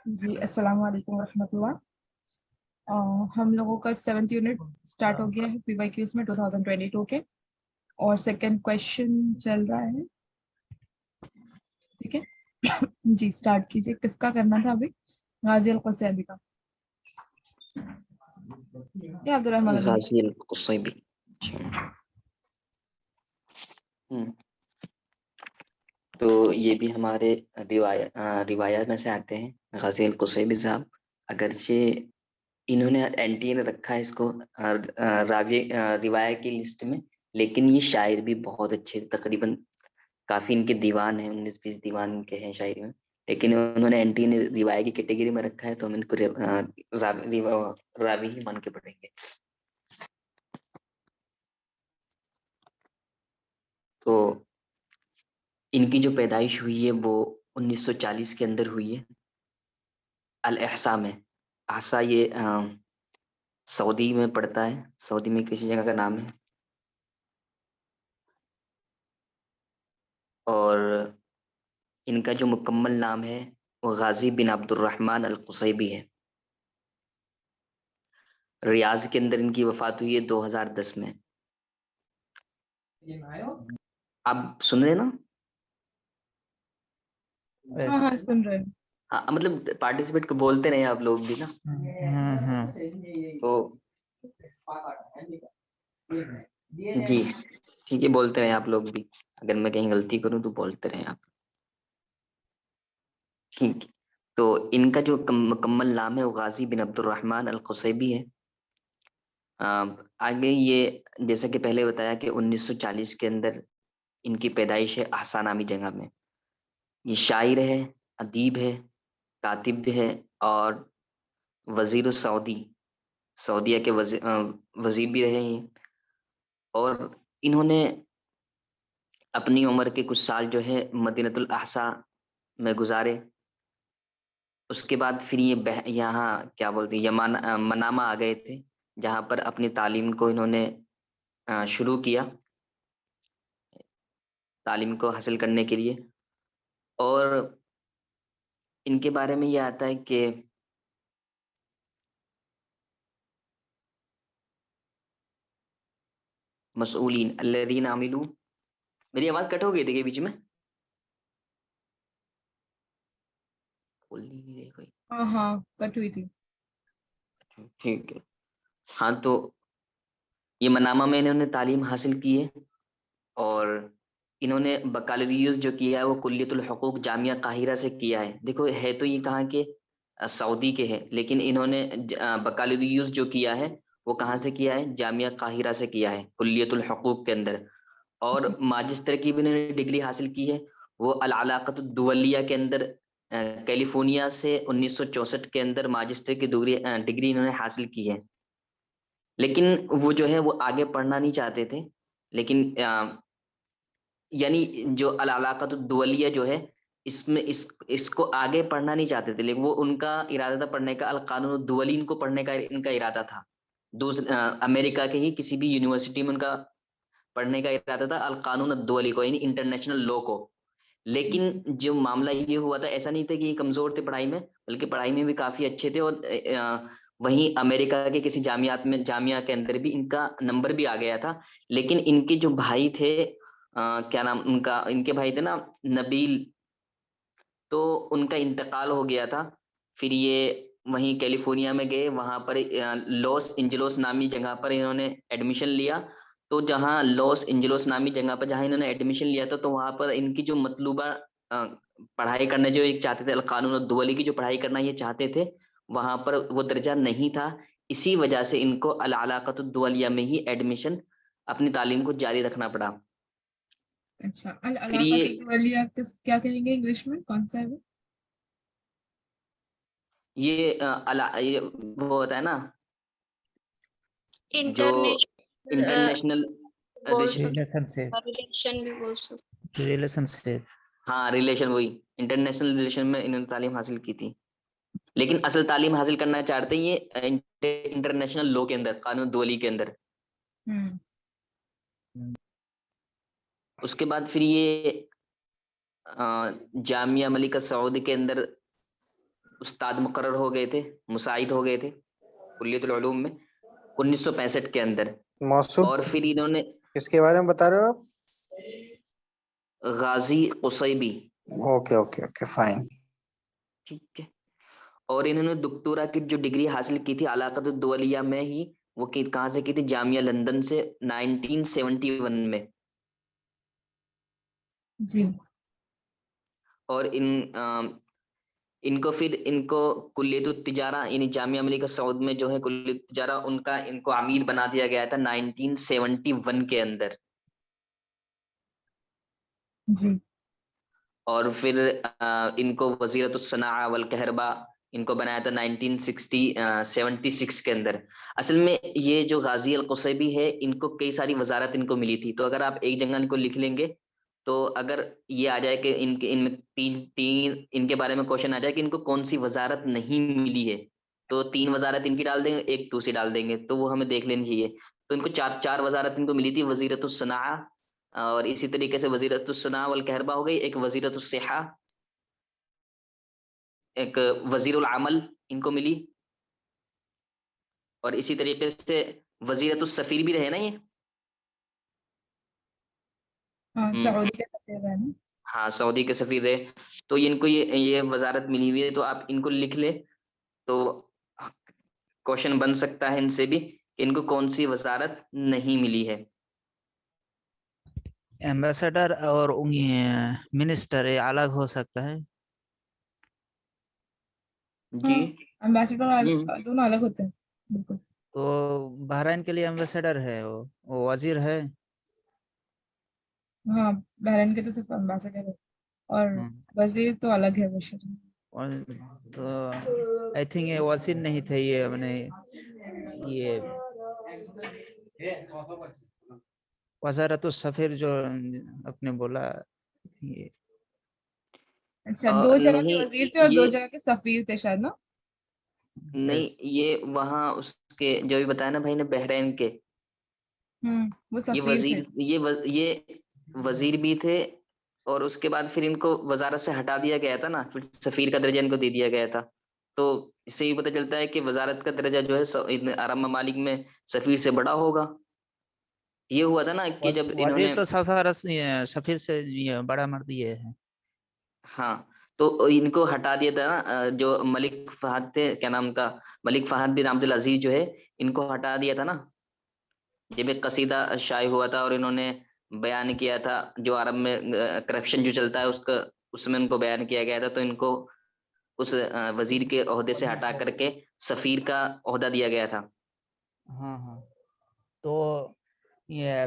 जी अस्सलाम वालेकुम रहमतुल्लाह। हम लोगों का 7th यूनिट स्टार्ट हो गया है पीवाईक्यूज में 2022 के, और सेकंड क्वेश्चन चल रहा है। ठीक है। जी स्टार्ट कीजिए, किसका करना था अभी? गाजी अल क़ुसैबी का या अब्दुर्रहमान अमीन? गाजी अल क़ुसैबी। तो ये भी हमारे रिवायात में से आते हैं। गाजी अल क़ुसैबी साहब, अगरचे इन्होंने एनटीए ने रखा है इसको रिवाया की लिस्ट में, लेकिन ये शायर भी बहुत अच्छे, तकरीबन काफी इनके दीवान हैं, 19-20 दीवान इनके हैं शायरी में। लेकिन उन्होंने एनटीए ने रिवाया की कैटेगरी में रखा है, तो हम इनको रावी ही मान के पढ़ेंगे। तो इनकी जो पैदाइश हुई है वो 1940 के अंदर हुई है, अल एहसा में। ahsa ये सऊदी में पड़ता है, सऊदी में किसी जगह का नाम है। और इनका जो मुकम्मल नाम है वो गाजी बिन अब्दुर्रहमान अल क़ुसैबी है। रियाज के अंदर इनकी वफात हुई है 2010 में। आप सुन रहे हैं ना? हाँ हाँ सुन रहे हैं। हाँ, मतलब पार्टिसिपेट को बोलते रहे आप लोग भी ना। तो जी ठीक है, बोलते रहे आप लोग भी, अगर मैं कहीं गलती करूं तो बोलते रहे आप। ठीक है। तो इनका जो मुकम्मल नाम है वो गाजी बिन अब्दुर्रहमान अल क़ुसैबी है। आगे ये, जैसा कि पहले बताया कि 1940 के अंदर इनकी पैदाइश है ahsa नामी जगह में। ये शायर है, अदीब है, कातिब है, और वजीर सऊदी, सऊदिया के वजीर भी रहे हैं। और इन्होंने अपनी उम्र के कुछ साल जो है मदीनतुल अहसा में गुजारे। उसके बाद फिर ये यहाँ क्या बोलते हैं, मनामा आ गए थे, जहाँ पर अपनी तालीम को इन्होंने शुरू किया, तालीम को हासिल करने के लिए। और इनके बारे में ये आता है कि मसऊलीन अल्लज़ीन आमिलू। मेरी आवाज कट हो गई थी क्या बीच में? बोल नहीं रही कोई। हाँ हाँ कट हुई थी। ठीक है। हाँ, तो ये मनामा में इन्होंने तालीम हासिल की है। और इन्होंने बकालरियस जो किया है वो कुल्लियतुल हुकूक जामिया काहिरा से किया है। देखो, है तो ये कहाँ के, सऊदी के हैं, लेकिन इन्होंने बकालरियस जो किया है वो कहाँ से किया है, जामिया काहिरा से किया है, कुल्लियतुल हुकूक के अंदर। और माजिस्टर की भी इन्होंने डिग्री हासिल की है, वो अल अलाक़तुद दुवलिया के अंदर, कैलिफोर्निया से 1964 के अंदर माजिस्टर की डिग्री इन्होंने हासिल की है। लेकिन वो जो है वो आगे पढ़ना नहीं चाहते थे। लेकिन यानी जो अल अलाक़तुद दुवलिया जो है, इसमें इसको आगे पढ़ना नहीं चाहते थे, लेकिन वो उनका इरादा था पढ़ने का, अल कानून दुवली इनको पढ़ने का इनका इरादा था। दूसरे अमेरिका के ही किसी भी यूनिवर्सिटी में उनका पढ़ने का इरादा था, अल कानून दुवली को, यानी इंटरनेशनल लॉ को। लेकिन जो मामला ये हुआ था, ऐसा नहीं था कि ये कमजोर थे पढ़ाई में, बल्कि पढ़ाई में भी काफी अच्छे थे। और वहीं अमेरिका के किसी जामिया के अंदर भी इनका नंबर भी आ गया था। लेकिन इनके जो भाई थे, क्या नाम उनका, इनके भाई थे ना, नबील, तो उनका इंतकाल हो गया था। फिर ये वहीं कैलिफोर्निया में गए, वहां पर लॉस एंजलोस नामी जगह पर इन्होंने एडमिशन लिया। तो जहाँ लॉस एंजलोस नामी जगह पर जहाँ इन्होंने एडमिशन लिया था, तो वहां पर इनकी जो मतलूबा पढ़ाई करना जो एक चाहते थे, अल कानून दुवली की जो पढ़ाई करना ये चाहते थे, वहां पर वो दर्जा नहीं था। इसी वजह से इनको अल अलाक़तुद दुवलिया में ही एडमिशन, अपनी तालीम को जारी रखना पड़ा। अच्छा, अल फिर ये अलाक़तुद दुवलिया किस क्या कहेंगे इंग्लिश में, कौन सा है वो? ये वो होता है ना, जो इंटरनेट इंटरनेशनल बोल रिलेशनशिप, सकते, रिलेशन भी बोल सकते। रिलेशनशिप। हाँ, रिलेशन, वही इंटरनेशनल रिलेशन में इन्होंने तालीम हासिल की थी। लेकिन असल तालीम हासिल करना चाहते हैं ये इंटरनेशनल लॉ के अंदर, कानून दुवली के अंदर। हम्म। उसके बाद फिर ये जामिया मलिका सऊदी के अंदर उस्ताद मुकर्रर हो गए थे, मुसाइद हो गए थे कुल्लियतुल उलूम में 1965 के अंदर। मौसूद और फिर इन्होंने किसके बारे में बता रहे हो आप? गाजी कुसैबी, ओके ओके ओके फाइन। ठीक है। और इन्होंने डॉक्टोरा की जो डिग्री हासिल की थी अलाक़त दुवलिया में ही, वो कहाँ से की थी? जामिया लंदन से 1971 में। जी। और इनको कुल्लियतुत तिजारा यानी जामिया मलिका सऊद में जो है कुल्लियत तिजारा, उनका इनको अमीर बना दिया गया था 1971 के अंदर। जी। और फिर इनको वजीरतुस सनाआ वल कहरबा इनको बनाया था 76 के अंदर। असल में ये जो गाजी अल कुसैबी है, इनको कई सारी वजारत इनको मिली थी। तो अगर आप एक जगह इनको लिख लेंगे, तो अगर ये आ जाए कि इनके इनमें तीन तीन इनके बारे में क्वेश्चन आ जाए कि इनको कौन सी वजारत नहीं मिली है, तो 3 वजारत इनकी डाल देंगे, एक दूसरी डाल देंगे, तो वो हमें देख लेनी चाहिए। तो इनको चार चार वजारत इनको मिली थी, वजीरतुस सनाआ, और इसी तरीके से वजीरतुस सनाआ वल कहरबा हो गई, एक वजीरतुस सिहा, एक वजीरुल अमल इनको मिली, और इसी तरीके से वजीरतुस सफीर भी रहे ना ये। हाँ, हम्म। सऊदी के सफीर है ना। हाँ, सऊदी के सफीर रहे। तो इनको ये वजारत मिली हुई है, तो आप इनको लिख ले, तो क्वेश्चन बन सकता है इनसे भी कि इनको कौन सी वजारत नहीं मिली है। एम्बेसडर और मिनिस्टर ये अलग हो सकता है। जी। एम्बेसडर दोनों अलग होते हैं, बिल्कुल। तो बहरीन के लिए एम्बेसडर है, वो वजीर है। हाँ, बहरीन के तो सिर्फ एम्बेसडर है, और वजीर तो अलग है, वो शरीफ। और तो आई थिंक ये वजीर नहीं थे, ये मैंने ये वजारतुस सफीर जो आपने बोला ये। अच्छा, दो जगह के नहीं, वजीर थे और ये 2 जगह के सफीर थे शायद ना। नहीं, Yes. ये वहाँ उसके जो भी बताया ना भाई ने, बहरीन के, वो ये सफीर थे। वजीर ये वजीर भी थे। और उसके बाद फिर इनको वजारत से हटा दिया गया था ना, फिर सफीर का दर्जा इनको दे दिया गया था। तो इससे ही पता चलता है कि वजारत का दर्जा जो है इन अरब ममालिक में सफीर से बड़ा होगा। ये हुआ था ना कि जब वजीर इन्होंने, तो सफीर से ये बड़ा मर्दी है। हाँ, तो इनको हटा दिया था ना, जो मलिक फहद थे, क्या नाम का, मलिक फहद बिन अब्दुल अजीज जो है, इनको हटा दिया था ना। जब एक कसीदा शाये हुआ था और इन्होंने बयान किया था जो अरब में करप्शन जो चलता है उसका, उसमें उनको बयान किया गया था, तो इनको उस वजीर के ओहदे से हटा करके सफीर का ओहदा दिया गया था। हाँ हाँ, तो ये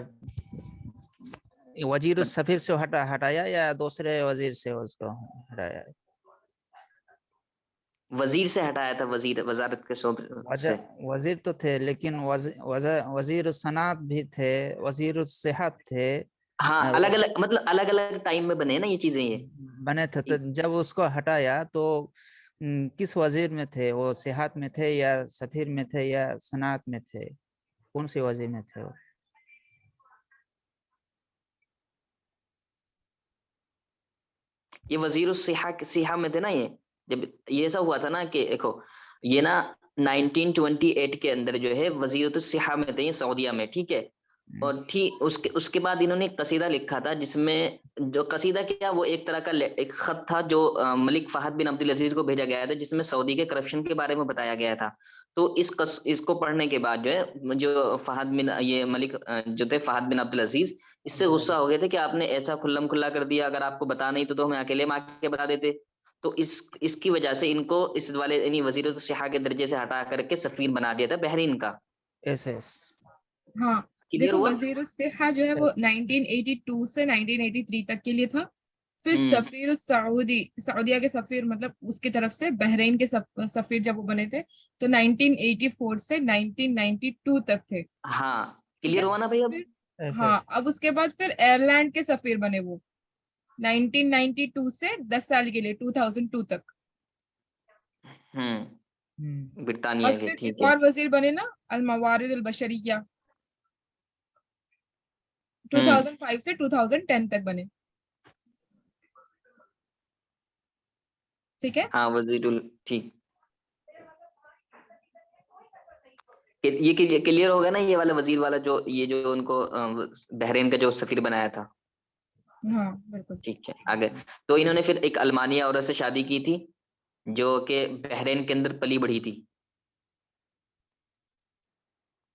वजीर सफीर से हटाया या दूसरे वजीर से उसको हटाया? वजीर से हटाया था, वजीर वजारत के से। वजीर तो थे, लेकिन वजीर सनात भी थे, वजीर सेहत थे। हाँ, अलग अलग, मतलब अलग अलग टाइम में बने ना ये चीजें, ये बने थे, तो जब उसको हटाया तो किस वजीर में थे वो? सेहत में थे या सफीर में थे या सनात में थे? कौन से वजीर में थे वो? ये वजीर सिहा में थे ना ये। जब ये सब हुआ था ना कि देखो, ये ना 1928 के अंदर जो है वजीरत सिहा में थे ये, सऊदीया में, ठीक है। और ठीक उसके उसके बाद इन्होंने एक कसीदा लिखा था, जिसमें जो कसीदा क्या, वो एक तरह का एक खत था जो मलिक फहद बिन अब्दुल अजीज को भेजा गया था, जिसमें सऊदी के करप्शन के बारे में बताया गया था। तो इसको पढ़ने के बाद जो है, जो फहद बिन ये मलिक जो थे फहद बिन अब्दुल अजीज, इससे गुस्सा हो गए थे कि आपने ऐसा खुल्लम खुल्ला कर दिया, अगर आपको बता नहीं तो हमें अकेले में आके बता देते। तो इसकी वजह से इनको इस वाले यानी वजीर सिहा के दर्जे से हटा करके सफीर बना दिया था बहरीन का। SS। हाँ, क्लियर देखो, हुआ? वजीर सिहा जो है वो 1982 से 1983 तक के लिए था। फिर हम्म। सफीर सऊदीया के सफीर, मतलब उसकी तरफ से बहरीन के सफीर जब वो बने थे, तो 1984 से 1992 तक थे। हाँ, ठीक क्लियर है। हुआ ना भाई अब? फिर हाँ, SS। अब उसके बाद फिर एयरलैंड के सफीर बने वो 1992 से 10 साल के लिए, 2002 तक। ब्रिटानिया और के, फिर ठीक एक है। और वजीर बने ना, अल मवारिद अल बशरिया, हम्म। 2005 से 2010 तक बने। ठीक है। हाँ वजीरुल, ठीक। ये क्लियर हो गया ना, ये वाला वजीर वाला, जो ये जो उनको बहरीन का जो सफीर बनाया था। हाँ बिल्कुल। ठीक है, आगे। तो इन्होंने फिर एक अल्मानिया औरत से शादी की थी, जो कि बहरीन के अंदर पली बढ़ी थी।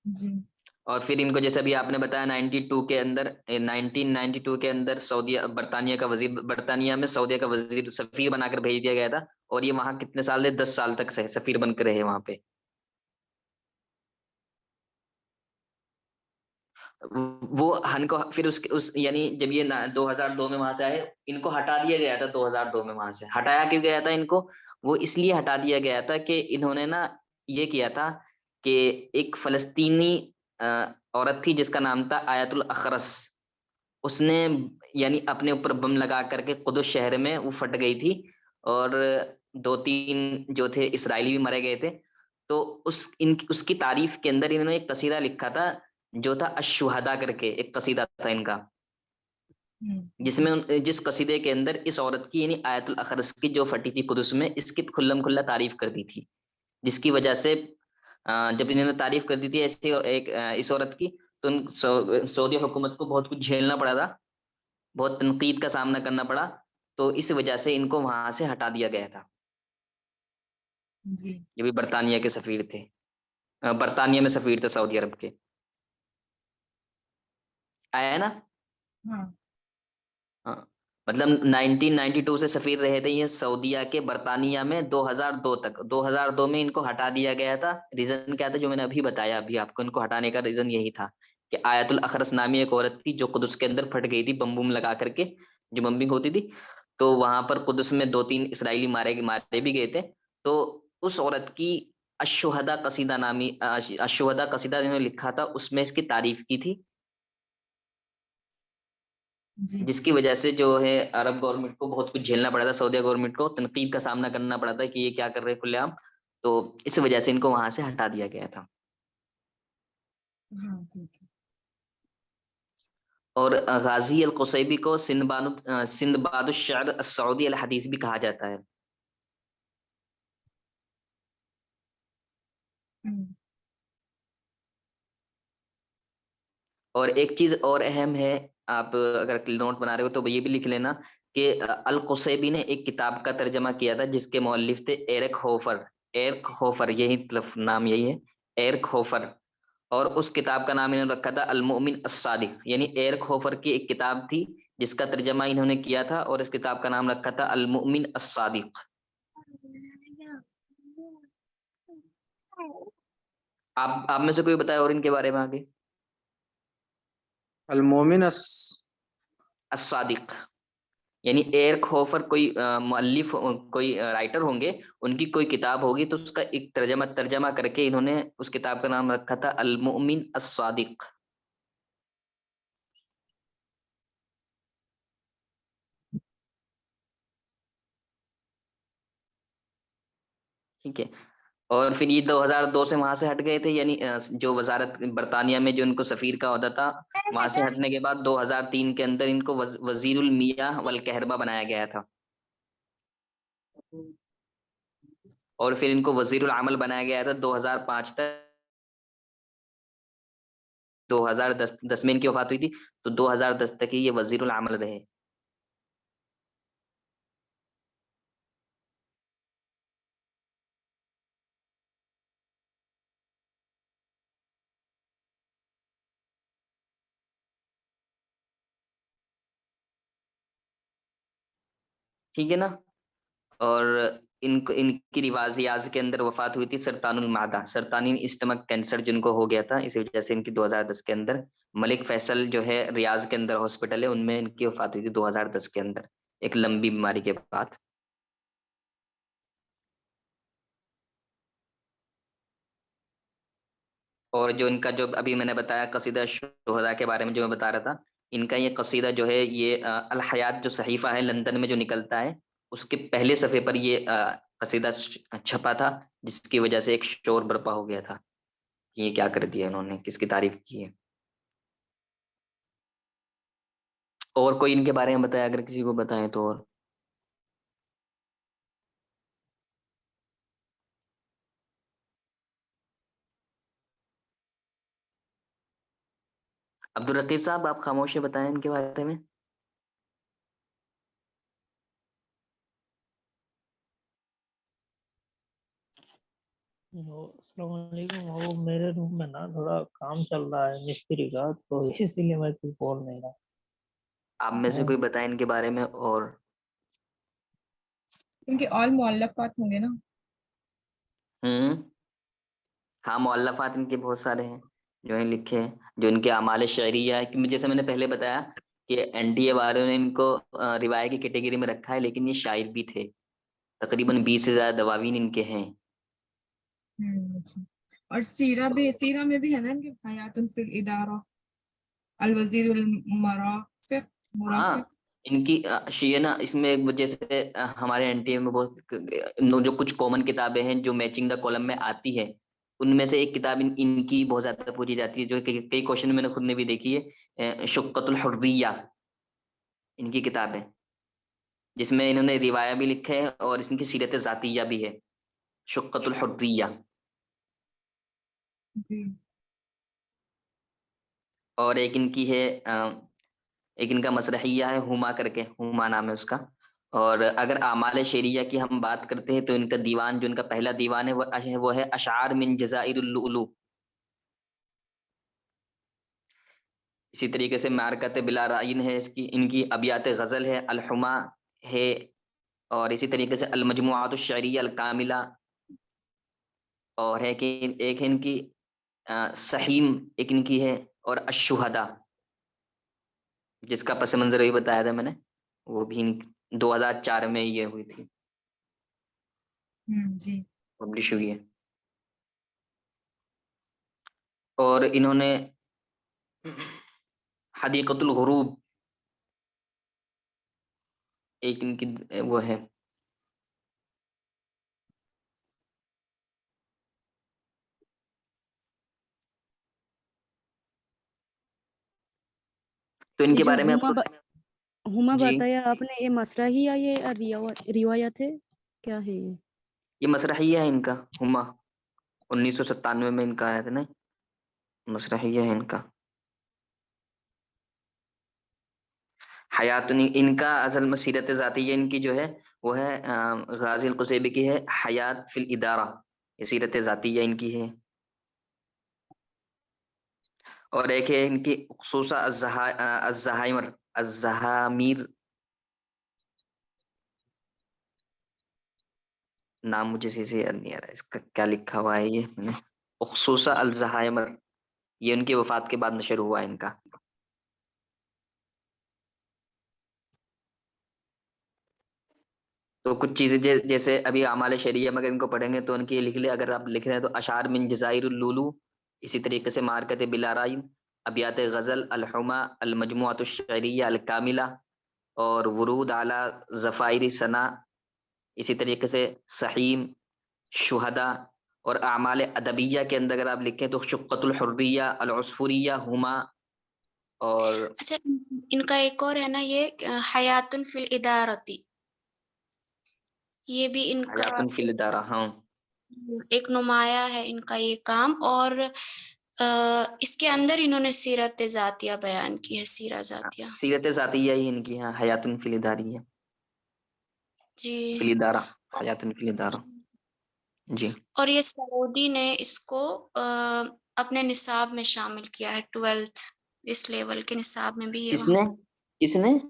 जी और फिर इनको, जैसे अभी आपने बताया, 92 के अंदर 1992 के अंदर सऊदी बर्तानिया का वजीर, बर्तानिया में सऊदी का वजीर सफीर बनाकर भेज दिया गया था। और ये वहां कितने साल रहे? 10 साल तक सफीर बनकर रहे वहां पे। वो हन को फिर उसके उस यानी जब ये 2002 में वहां से आए, इनको हटा दिया गया था। 2002 में वहां से हटाया क्यों गया था इनको? वो इसलिए हटा दिया गया था कि इन्होंने ना ये किया था कि एक फलस्तीनी अ, औरत थी जिसका नाम था आयतुल अखरस। उसने यानी अपने ऊपर बम लगा करके कुदस शहर में वो फट गई थी। और 2-3 जो थे इसराइली भी मारे गए थे। तो उसकी तारीफ के अंदर इन्होंने एक कसीदा लिखा था, जो था अशुहदा करके एक कसीदा था इनका। जिसमें जिस कसीदे के अंदर इस औरत की यानी आयतुल अखरस की जो फटी थी कुदस में, इसकी खुल्लम खुल्ला तारीफ कर दी थी। जिसकी वजह से जब इन्होंने तारीफ कर दी थी ऐसी इस औरत की, तो सऊदी हुकूमत को बहुत कुछ झेलना पड़ा था, बहुत तनकीद का सामना करना पड़ा। तो इस वजह से इनको वहां से हटा दिया गया था। जी ये भी बरतानिया के सफीर थे, बरतानिया में सफीर थे सऊदी अरब के। आया है ना? हाँ हाँ। मतलब 1992 से सफीर रहे थे ये सऊदीया के बरतानिया में 2002 तक। 2002 में इनको हटा दिया गया था। रीजन क्या था? जो मैंने अभी बताया अभी आपको, इनको हटाने का रीजन यही था कि आयतुल अखरस नामी एक औरत थी जो कुदस के अंदर फट गई थी बम बुम लगा करके, जो बम्बिंग होती थी। तो वहां पर कुदस में 2-3 इसराइली मारे मारे भी गए थे। तो उस औरत की अशुहदा कसीदा नामी अशुहदा कसीदा जिन्होंने लिखा था, उसमें इसकी तारीफ की थी। जी जिसकी वजह से जो है अरब गवर्नमेंट को बहुत कुछ झेलना पड़ा था, सऊदी गवर्नमेंट को तनकीद का सामना करना पड़ा था कि ये क्या कर रहे हैं खुलेआम। तो इस वजह से इनको वहां से हटा दिया गया था। हाँ ठीक है। और गाजी अल कुसैबी को सिंदबादुश्शअर सऊदी अल हदीस भी कहा जाता है। हम्म, और एक चीज और अहम है, आप अगर नोट बना रहे हो तो ये भी लिख लेना कि अल कुसैबी ने एक किताब का तर्जमा किया था जिसके मौलिफ थे एरिक होफर। एरिक होफर, यही मतलब नाम यही है, एरिक होफर। और उस किताब का नाम इन्होंने रखा था अल मोमिन अस्सादिक। यानी एरिक होफर की एक किताब थी जिसका तर्जमा इन्होंने किया था, और इस किताब का नाम रखा था अल मोमिन अस्सादिक। आप में से कोई बताए और इनके बारे में आगे? अल मोमिन अस्सादिक यानी एयर खोफर कोई मुअल्लिफ, कोई राइटर होंगे, उनकी कोई किताब होगी, तो उसका एक तर्जमा तर्जमा करके इन्होंने उस किताब का नाम रखा था अल मुमिन अस्सादिक। ठीक है। और फिर ये 2002 से वहां से हट गए थे, यानी जो वजारत बरतानिया में जो उनको सफीर का ओहदा था, वहां से हटने के बाद 2003 के अंदर इनको वजीरुल मियाह वल कहरबा बनाया गया था। और फिर इनको वजीरुल अमल बनाया गया था 2005 तक। 2010 में इनकी वफात हुई थी, तो 2010 तक ही ये वजीरुल अमल रहे। ठीक है ना? और इनको इनकी रिवाज के अंदर वफात हुई थी सरतानुल मादा, सरतानी स्टमक कैंसर जिनको हो गया था, इसी वजह से इनकी 2010 के अंदर मलिक फैसल जो है रियाज के अंदर हॉस्पिटल है, उनमें इनकी वफात हुई थी 2010 के अंदर, एक लंबी बीमारी के बाद। और जो इनका जो अभी मैंने बताया कसीदा शुहदा के बारे में जो मैं बता रहा था, इनका ये कसीदा जो है ये अल हयात जो सहीफा है लंदन में जो निकलता है, उसके पहले सफे पर ये कसीदा छपा था, जिसकी वजह से एक शोर बर्पा हो गया था कि ये क्या कर दिया इन्होंने, किसकी तारीफ की है। और कोई इनके बारे में बताया, अगर किसी को बताएं तो? और अब्दुल रकीब साहब, आप खामोश बताएं इनके बारे में। अस्सलाम वालेकुम। वो मेरे रूम में ना थोड़ा काम चल रहा है मिस्त्री का, तो इसीलिए मैं कुछ बोल नहीं रहा। आप में से कोई बताएं इनके बारे में। और इनके ऑल मुअल्लफात होंगे ना। हाँ, मुअल्लफात इनके बहुत सारे हैं जो इन लिखे हैं, जो इनके अमाल शहरिया है। कि जैसे मैंने पहले बताया कि एनडीए वालों ने इनको रिवाया की कैटेगरी में रखा है, लेकिन ये शायर भी थे। तकरीबन 20 से ज्यादा दवावीन इनके हैं। अच्छा। और सीरा में भी है ना इनके हयातुन फिल इदारा, अल वजीरुल मुराफिक मुराफिक। हाँ, इनकी ये ना इसमें एक वजह से हमारे एनटीए में बहुत जो कुछ कॉमन किताबें हैं जो मैचिंग द कॉलम में आती है, उनमें से एक किताब इनकी बहुत ज्यादा पूछी जाती है, जो कई क्वेश्चन मैंने खुद ने भी देखी है। शुक्कतुल हुर्रिया इनकी किताब है, जिसमें इन्होंने रिवाया भी लिखा है और इनकी सीरत जातिया भी है। शुक्कतुल हुर्रिया। जी। और एक इनकी है एक इनका मसरहिया है, हुमा करके, हुमा नाम है उसका। और अगर आमाल शेरिया की हम बात करते हैं तो इनका दीवान, जो इनका पहला दीवान है, वो है अशार मिन जज़ाइरुल लुअलु। इसी तरीके से मारकत बिला राइन है इसकी, इनकी अबियात गजल है, अलहुमा है। और इसी तरीके से अल मजमुआतुश शरिया अल कामिला। और है कि एक है इनकी सहीम, एक इनकी है। और अशुहदा, जिसका पस मंजर भी बताया था मैंने, वो भी 2004 में ये हुई थी, जी। पब्लिश हुई है। और इन्होंने हदीकतुल गुरूब, एक इनकी वो है। तो ये इनके जो बारे में आपको हुमा जी, बताया आपने, ये मसरा ही या ये रिवायत है, क्या है ये? ये मसरहिया है इनका, हुमा। 1997 में इनका आया था ना, मसरहिया है इनका। हयात इनका असल में सीरत जातिया इनकी जो है वो है गाजी कुसैबी की है, हयात फिल इदारा, ये सीरत जातिया इनकी है। और एक है इनकी खुसूसा अज़्ज़हाइमर अज़्ज़हामीर, नाम मुझे सही से याद नहीं आ रहा इसका, क्या लिखा हुआ है ये मैंने। खुसूसा अल-ज़हाइमर, ये उनकी वफात के बाद नशर हुआ है इनका। तो कुछ चीजें जैसे अभी आमाल शरिया में अगर इनको पढ़ेंगे तो उनकी लिख ले, अगर आप लिख रहे हैं तो अशार मिन जज़ाइरुल लुलु, इसी तरीके से मारकत बिलाराइन, अबियात गजल, अलहुमा, अल मजमुअतुश शरिया अल कामिला, और वुरूद आला ज़फ़ाइर सना, इसी तरीके से सहीम, शुहदा। और आमाल अदबिया के अंदर अगर आप लिखें तो शुक्कतुल हुर्रिया, अल उसफुरिया, हुमा। और अच्छा, इनका एक और है ना ये हयातुन फिल इदारती, ये भी इनका हयातुन फिल दारा, हाँ। एक नुमाया है इनका ये काम। और इसके अंदर इन्होंने सीरत जातिया बयान की है, सीरा जातिया। सीरत ज़ातिया ही इनकी, हाँ, हयातुन फिल दारी है, जी। फिल दारा, हयातुन फिल दारा। जी। और ये सऊदी ने इसको अपने निसाब में शामिल किया है, 12th इस लेवल के निसाब में भी ये वहाँ किसने किसने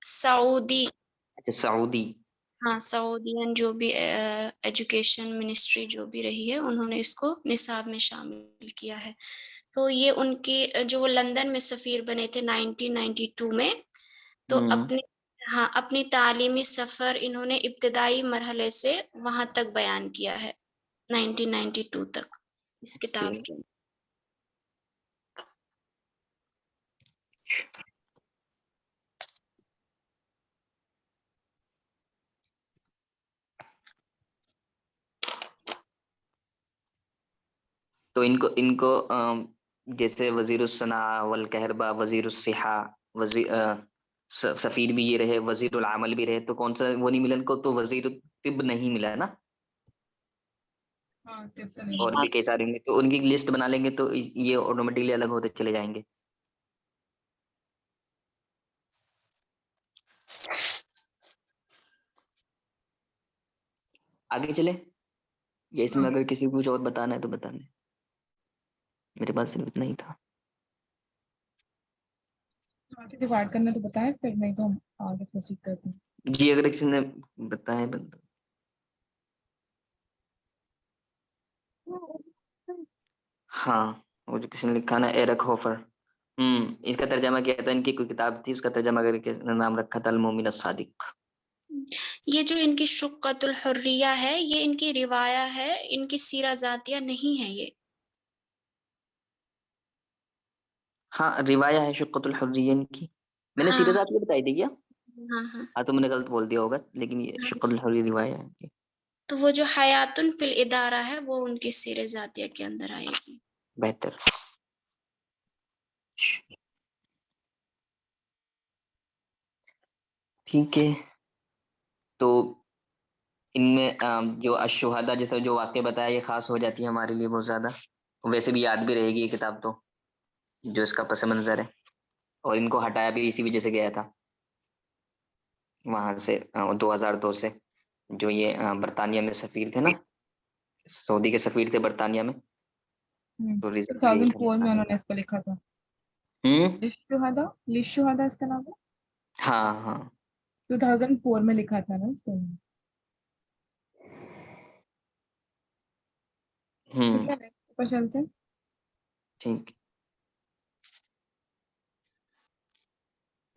सऊदी, अच्छा, सऊदी। हाँ सऊदीयन जो भी एजुकेशन मिनिस्ट्री जो भी रही है, उन्होंने इसको निसाब में शामिल किया है। तो ये उनकी जो वो लंदन में सफ़ीर बने थे 1992 में, तो अपनी तालीमी सफ़र इन्होंने इब्तदाई मरहले से वहाँ तक बयान किया है, 1992 तक इस किताब ठीक। के। तो इनको इनको जैसे वजीरुस्सना वल कहरबा, वजीरुस्सिहा, वजीर सफीर भी ये रहे, वजीरुल अमल भी रहे, तो कौन सा वो नहीं मिला इनको, तो वजीर तिब नहीं मिला है ना। हाँ, टिप्स नहीं और है। भी कई सारे होंगे, तो उनकी लिस्ट बना लेंगे तो ये ऑटोमेटिकली अलग होते चले जाएंगे। आगे चले, या इसमें हाँ। अगर किसी को कुछ और बताना है तो बताने, मेरे पास सिर्फ इतना ही था। किसी को ऐड करना है तो बताएं, फिर नहीं तो हम आगे प्रोसीड करते हैं। जी अगर किसी ने बताया बंदा। हाँ, वो जो किसी ने लिखा ना, एरिक होफर, इसका तर्जमा किया था, इनकी कोई किताब थी, उसका तर्जमा करके नाम रखा था अल मोमिन अस्सादिक। ये जो इनकी शुक्कतुल हुर्रिया है, ये इनकी रिवाया है, इनकी सीरा जातिया नहीं है ये। हाँ रिवाया है शुक्कतुल हुर्रिया इनकी, मैंने हाँ सीरत आपको बताई थी क्या? हाँ हाँ। हाँ तो मैंने गलत बोल दिया होगा, लेकिन ये शुक्कतुल हुर्रिया रिवाया है इनकी। तो वो जो हयातुन फिल इदारा है वो उनकी सीरे जातिया के अंदर आएगी। बेहतर। ठीक है, तो इनमें जो अशुहदा जैसे जो वाक्य बताया, ये खास हो जाती है हमारे लिए बहुत ज्यादा, वैसे भी याद भी रहेगी ये किताब तो, जो इसका पस मंजर है। और इनको हटाया भी इसी वजह से गया था वहां से, 2002 से, जो ये बरतानिया में सफीर थे ना, सऊदी के सफीर थे बरतानिया में, तो रीजन भी यही था 2004 में हटाने उन्होंने का। इसको लिखा था। हम्म। लिशुहदा इसका नाम है। हाँ हाँ। 2004 में लिखा था ना इसको। ठीक है, नेक्स्ट पर चलते हैं। ठीक।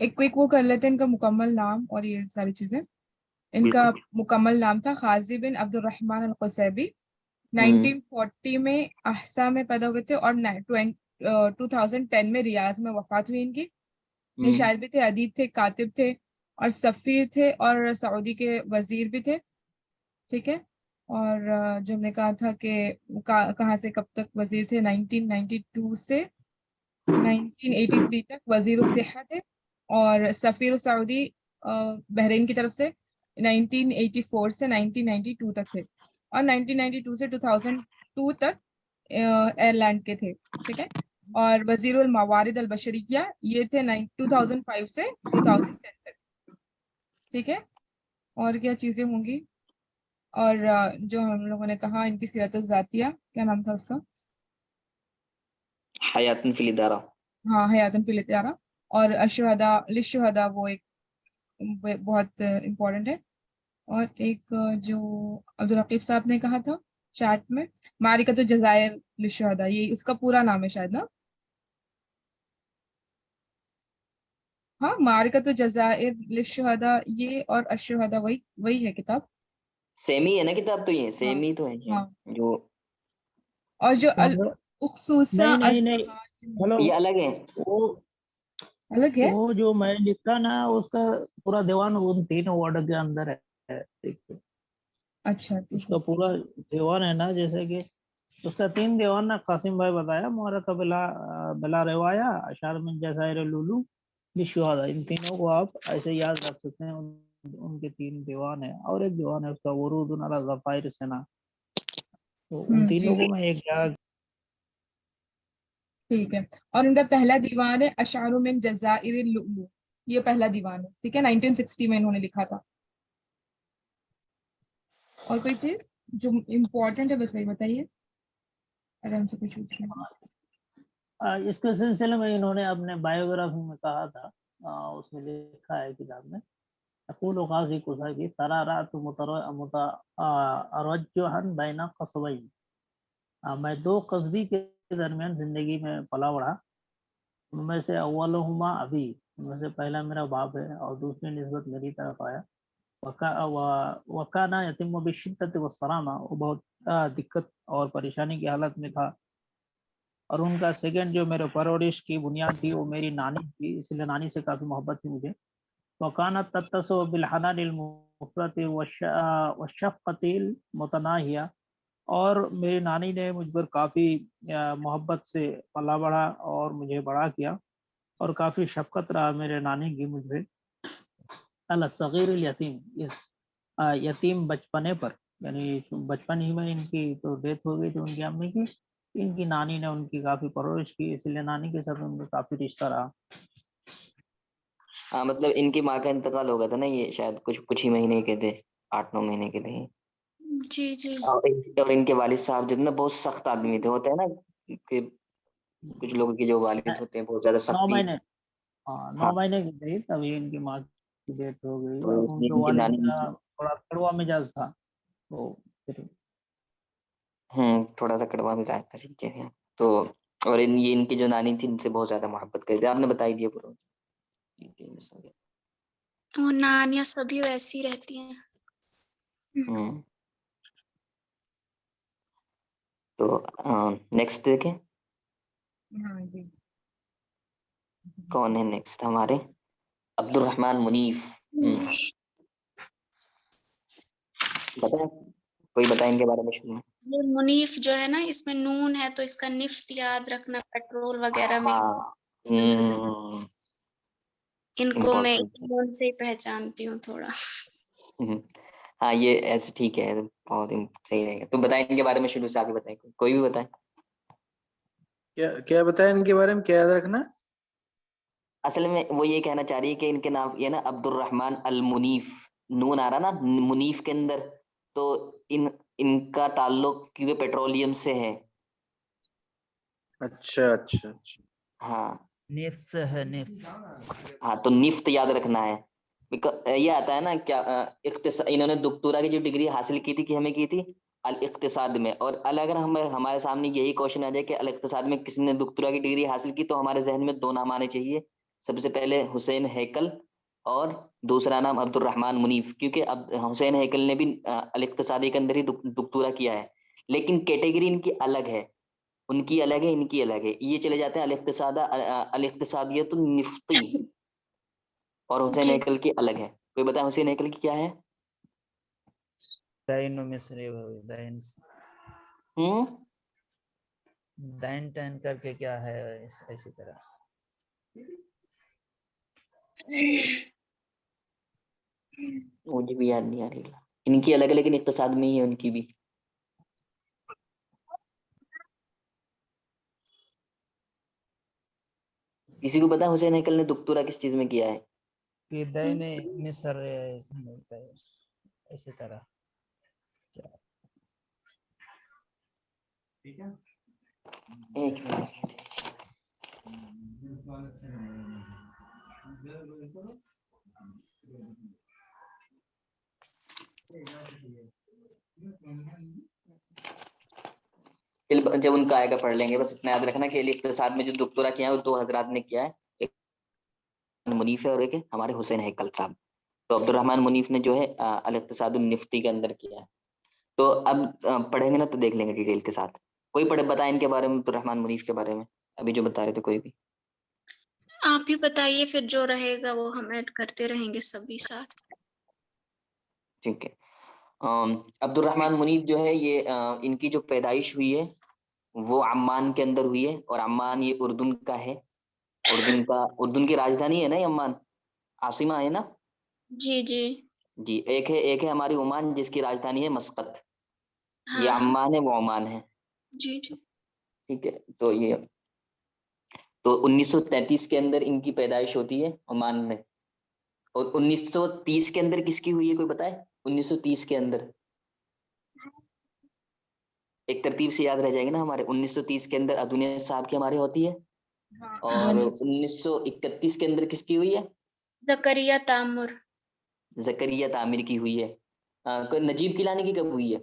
एक क्विक वो कर लेते हैं इनका मुकम्मल नाम और ये सारी चीजें। इनका बिल्कुल। मुकम्मल नाम था खाजी बिन अब्दुल रहमान अल क़ुसैबी। हम्म 1940 में अहसा में पैदा हुए थे और 2010 में रियाज में वफात हुई इनकी। ये हम्म शायर भी थे, अदीब थे, कातिब थे और सफ़ीर थे और सऊदी के वजीर भी थे। ठीक है। और जो हमने कहा था कि कहाँ से कब तक वजीर थे, 1992 से 1983 तक वजीर सिहा थे। और सफ़ीर सऊदी बहरीन की तरफ से 1984 से 1992 तक थे। और 1992 से 2002 तक एयरलैंड के थे। ठीक है। और वजीरुल मवारिद अल बशरिया ये थे 2005 से 2010 तक। ठीक है। और क्या चीजें होंगी? और जो हम लोगों ने कहा इनकी सीरत ज़ातिया, क्या नाम था उसका? हयातुन फिल इदारा। हाँ, हयातुन फिल इतियारा। और अशुहदा लिशुहदा वो एक बहुत इम्पोर्टेंट है। और एक जो अब्दुल रकीब साहब ने कहा था चैट में, मारिकतुल जज़ायर लिशुहदा, ये इसका पूरा नाम है शायद ना। हाँ, मारिकतुल जज़ायर लिशुहदा, ये और अशुहदा वही वही है किताब। सेम ही है ना किताब, तो ये हाँ सेम ही तो है ये, हाँ। जो और जो अल मतलब उखसूसा नहीं नहीं नहीं, अज़्ज़हानी, हेलो, ये अलग है। वो अलग है। वो जो मैं लिखा ना उसका पूरा दीवान उन तीनों वर्ड के अंदर है। देखिए अच्छा ठीक उसका है। पूरा दीवान है ना, जैसे कि उसका 3 दीवान ना कासिम भाई बताया, मुहर्रक बिला बिला रिवाया, अशार मिन जज़ाइर लुलू बिशुहादा, इन तीनों को आप ऐसे याद रख सकते हैं। उनके 3 दीवान है, और एक दीवान है उसका वरूदुन अला ज़फ़ाइर सना, तो उन जी तीनों को मैं एक याद। ठीक है। और उनका पहला दीवान है अशारो मिन जज़ाइर लुलू, ये पहला दीवान है। ठीक है, 1960 में इन्होंने लिखा था। और कोई चीज जो इम्पोर्टेंट है बस वही बताइए, अगर हमसे कुछ पूछना है। इसके सिलसिले में इन्होंने अपने बायोग्राफी में कहा था, उसमें लिखा है किताब में, अक़ूलु ग़ाज़ी कुज़ाकी तरारातु मुतरज्जिहन बैन क़स्वैन, मैं 2 कस्बी के दरमियान जिंदगी में पला बढ़ा, उनमें से अव्वलुहुमा अबी, उनमें से पहला मेरा बाप है और दूसरी निस्बत मेरी तरफ आया। वकाना यतीम बिशिद्दत वस्सरामा, वो बहुत दिक्कत और परेशानी की हालत में था। और उनका सेकंड जो मेरे परवरिश की बुनियाद थी वो मेरी नानी थी, इसलिए नानी से काफ़ी मोहब्बत थी मुझे। वकानत तत्तसु बिलहनानिल मुफ़रति वश्शफ़क़तिल मुतनाहिया, और मेरी नानी ने मुझ पर काफ़ी मोहब्बत से पला बढ़ा और मुझे बड़ा किया, और काफ़ी शफ़क़त रहा मेरे नानी की मुझ पे। अला सग़ीरिल यतीम, इस यतीम बचपने पर, यानी बचपन ही में इनकी तो डेथ हो गई थी उनकी अम्मी की, इनकी नानी ने उनकी काफ़ी परवरिश की, इसलिए नानी के साथ उनका काफ़ी रिश्ता रहा। हाँ मतलब इनकी माँ का इंतकाल हो गया था ना, ये शायद कुछ कुछ ही महीने के थे, 8-9 महीने के थे। जी जी और इनके वालिद साहब जो है ना बहुत सख्त आदमी थे। होता है ना कि कुछ लोगों के जो वालिद होते हैं बहुत ज्यादा 9 सख्ती। महीने, हाँ 9 हाँ महीने की थी तभी इनकी माँ की डेथ हो गई तो और इसलिए उनके इनकी वालिद नानी का थोड़ा कड़वा मिजाज था, तो फिर थोड़ा सा कड़वा मिजाज था, ठीक है। तो और ये इनकी जो नानी थी इनसे बहुत ज्यादा मोहब्बत करते थे। आपने बताई दिया पूरा। मिस हो गया। वो नानियाँ सभी वैसी रहती हैं। हम्म तो नेक्स्ट देखें हाँ जी। कौन है नेक्स्ट हमारे। अब्दुल रहमान मुनीफ। बताए, कोई बताए इनके बारे में शुरू में। ये मुनीफ जो है ना, इसमें नून है तो इसका निफ्त याद रखना, पेट्रोल वगैरह में हाँ इनको मैं इम्पोर्टेंट है। नून से ही पहचानती हूँ थोड़ा। हम्म, हाँ ये ऐसे ठीक है, बहुत सही रहेगा। तो बताएं इनके बारे में शुरू से आगे बताएं, कोई भी बताएं। क्या क्या बताया इनके बारे में, क्या याद रखना? असल में वो ये कहना चाह रही है कि इनके नाम ये ना अब्दुल रहमान अल मुनीफ, नून आ रहा ना मुनीफ के अंदर, तो इनका ताल्लुक क्योंकि पेट्रोलियम से है। अच्छा अच्छा अच्छा। हाँ निफ्स है निफ्स। हाँ तो निफ्त याद रखना है। ये आता है ना क्या, इन्होंने दुक्तोरा की जो डिग्री हासिल की थी कि हमें की थी अल इक्तिसाद में। और अगर हम हमारे सामने यही क्वेश्चन आ जाए कि अल इक्तिसाद में किसने दुक्तोरा की डिग्री हासिल की, तो हमारे जहन में दो नाम आने चाहिए। सबसे पहले हुसैन हैकल और दूसरा नाम अब्दुल रहमान मुनीफ, क्योंकि अब हुसैन हैकल ने भी अल इक्तिसादी के अंदर ही दुक्तोरा किया है, लेकिन कैटेगरी इनकी अलग है। उनकी अलग है, इनकी अलग है। ये चले जाते हैं अल इक्तिसादियत निफ्ती, और हुसैन जी हैकल की अलग है। कोई बताए हुसैन हैकल की क्या है। दाइन मिस्री भाई दाइन। हम्म दाइन टेन करके क्या है ऐसी तरह। मुझे भी याद नहीं आ रही। इनकी अलग, लेकिन इक्तिसाद में ही है उनकी भी। किसी को पता है हुसैन हैकल ने दुक्तोरा किस चीज में किया है। कि दाइन मिस्र ऐसी तरह। एक मिनट। जब उनका आएगा पढ़ लेंगे। बस इतना याद रखना कि इक्तिसाद में जो दुक्तोरा किया है वो दो हजरात ने किया है, एक मुनीफ है और एक है हमारे हुसैन हैकल साहब। तो अब्दुल रहमान मुनीफ ने जो है अल इक्तिसाद निफ्ती के अंदर किया है। तो अब पढ़ेंगे ना तो देख लेंगे डिटेल के साथ। कोई पढ़े बताए इनके बारे में, अब्दुल रहमान मुनीफ के बारे में अभी जो बता रहे थे कोई भी। आप ही बताइए, फिर जो रहेगा वो हम ऐड करते रहेंगे सभी साथ। ठीक है। अब्दुल रहमान मुनीफ जो है ये इनकी जो पैदाइश हुई है वो अम्मान के अंदर हुई है। और अम्मान ये उर्दून का है। उर्दून की राजधानी है ना ये अम्मान, आसिमा है ना। जी जी जी एक है हमारी ओमान जिसकी राजधानी है मस्कत। ये हाँ अम्मान है वो ओमान है। जी जी ठीक है। तो 1933 के अंदर इनकी पैदाइश होती है ओमान में। और 1930 के अंदर किसकी हुई है कोई बताए। 1930 के अंदर एक तरतीब से याद रह जाएगी ना हमारे। 1930 के अंदर अदुनिया साहब की हमारी होती है। हाँ और हाँ 1931 के अंदर किसकी हुई है। जकरिया तामुर। जकरिया तामिर की हुई है। कोई नजीब किलानी की कब हुई है।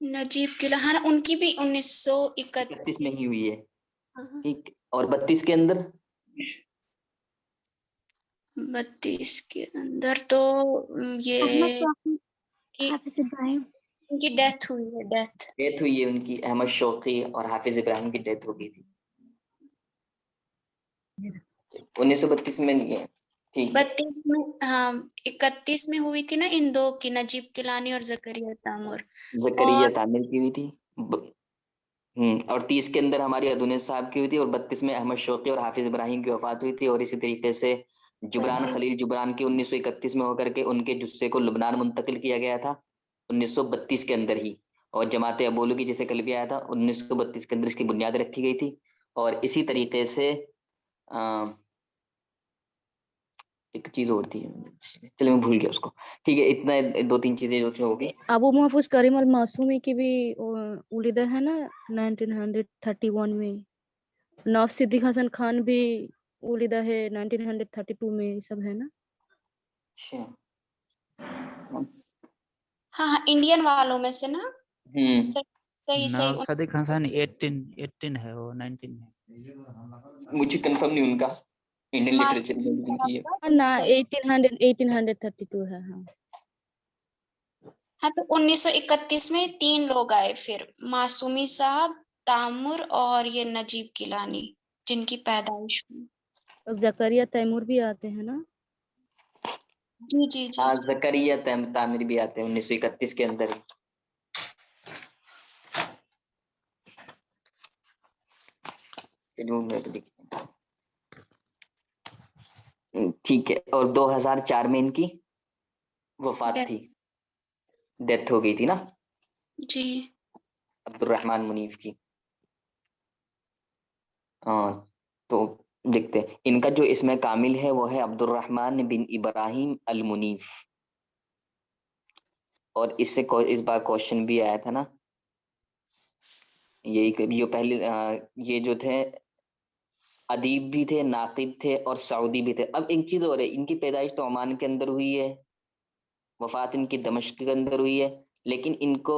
नजीब किला, हाँ उनकी भी 31 में 1931। ही हुई है। ठीक। और 32 के अंदर 32 के अंदर तो ये हाफिज इब्राहिम। इनकी डेथ हुई है, डेथ। डेथ हुई है उनकी। अहमद शौकी और हाफिज इब्राहिम की डेथ हो गई थी 1932 में नहीं है। ठीक है। 32 में, हाँ 31 में हुई थी ना इन दो की, नजीब किलानी और जकरिया तामुर। जकरिया और तामिर की हुई थी। और 30 के अंदर हमारी अदुनिया साहब की हुई थी। और 32 में अहमद शौकी और हाफिज इब्राहिम की वफात हुई थी। और इसी तरीके से जुबरान 32 खलील जुबरान की 1931 में होकर के उनके जुस्से को लुबनान मुंतकिल किया गया था 1932 के अंदर ही। और जमात अबोलू की जैसे कल भी आया था 1932 के अंदर इसकी बुनियाद रखी गई थी। और इसी तरीके से एक चीज और थी, चलिए मैं भूल गया उसको। ठीक है, इतना 2-3 चीजें जो हो गई। अबू महफूज करीम अल मासूमी की भी उलिदा है ना 1931 में। नवाब सिद्दीक हसन खान भी उलिदा है 1932 में, सब है ना। अच्छा। हाँ हाँ, इंडियन वालों में से ना। सही सही सही नवाब सदीक हसन 18 है, वो 19 है। मुझे कंफर्म नहीं उनका इंडियन लिटरेचर में मासूमी उनकी है। साहब ना का 1832 है। हाँ हाँ, तो 1931 में 3 लोग आए फिर, मासूमी साहब, तामुर और ये नजीब गिलानी, जिनकी पैदाइश हुई। जकरिया तैमूर भी आते हैं ना। जी जी जी हाँ, जी। जकरिया तामिर भी आते हैं 1931 के अंदर ही। ठीक है, और 2004 में इनकी वफात थी, डेथ हो गई थी ना, जी अब्दुर्रहमान मुनीफ की। हाँ, तो देखते हैं इनका जो इसमें कामिल है वो है अब्दुर्रहमान बिन इब्राहिम अल मुनीफ। और इससे इस बार क्वेश्चन भी आया था ना, यही ये पहले ये जो थे अदीब भी थे, नाकिद थे और सऊदी भी थे। अब एक चीज और है, इनकी पैदाइश तो ओमान के अंदर हुई है, वफात इनकी दमिश्क के अंदर हुई है, लेकिन इनको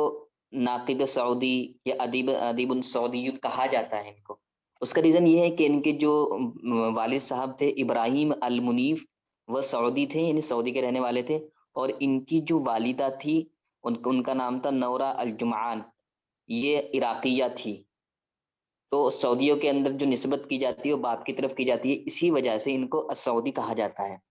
नाकिद सऊदी या अदीबुन सऊदी कहा जाता है इनको। उसका रीजन ये है कि इनके जो वालिद साहब थे इब्राहिम अल मुनीफ, वह सऊदी थे, यानी सऊदी के रहने वाले थे। और इनकी जो वालिदा थी उनका नाम था नौरा अल जुमान, ये इराकिया थी। तो सऊदियों के अंदर जो निस्बत की जाती है वो बाप की तरफ की जाती है, इसी वजह से इनको सऊदी कहा जाता है।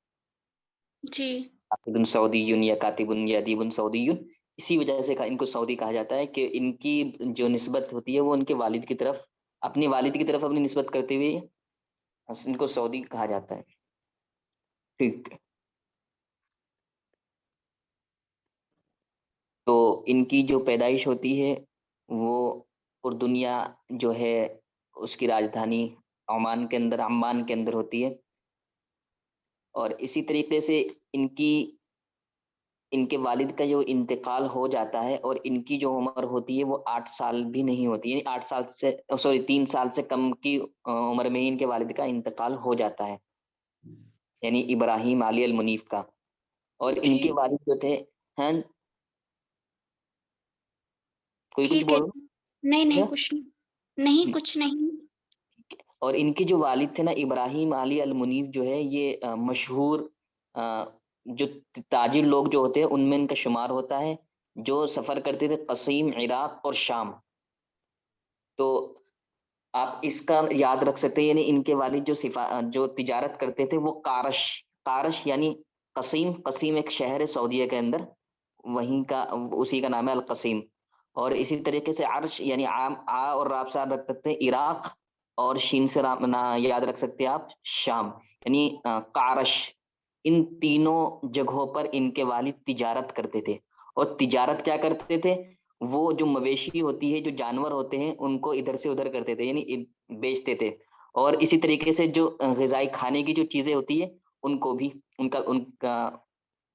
जी कातिबुन सऊदीयुन या कातिबुन या अदीबुन सऊदीयुन, इसी वजह से इनको सऊदी कहा जाता है कि इनकी जो निस्बत होती है वो उनके वालिद की तरफ, अपनी वालिद की तरफ अपनी निस्बत करते हुए इनको सऊदी कहा जाता है। ठीक है। तो इनकी जो पैदाइश होती है वो उर्दुनिया जो है उसकी राजधानी ओमान के अंदर, अम्मान के अंदर होती है। और इसी तरीके से इनकी इनके वालिद का जो इंतकाल हो जाता है और इनकी जो उम्र होती है वो 8 साल भी नहीं होती, यानी 8 साल से, सॉरी 3 साल से कम की उम्र में ही इनके वालिद का इंतकाल हो जाता है, यानी इब्राहिम अली अल मुनीफ का। और जी इनके वालिद जो थे, हैं, कोई कुछ ठीक है। बोलो नहीं नहीं, क्या? कुछ नहीं, नहीं कुछ नहीं। और इनके जो वालिद थे ना इब्राहिम अली अल मुनीफ जो है ये मशहूर जो ताजिर लोग जो होते हैं उनमें इनका शुमार होता है, जो सफर करते थे कसीम, इराक और शाम। तो आप इसका याद रख सकते हैं, यानी इनके वालिद जो तिजारत करते थे वो कारश, कारश यानी कसीम, कसीम एक शहर है सऊदीया के अंदर, वहीं का उसी का नाम है अल कसीम। और इसी तरीके से अर्श यानी आम आ और राब से आप रख सकते हैं इराक, और शीन से राम ना याद रख सकते हैं आप शाम, यानी कारश। इन तीनों जगहों पर इनके वालिद तिजारत करते थे। और तिजारत क्या करते थे, वो जो मवेशी होती है, जो जानवर होते हैं, उनको इधर से उधर करते थे, यानी बेचते थे। और इसी तरीके से जो ग़िज़ाई खाने की जो चीजें होती है उनको भी उनका उनका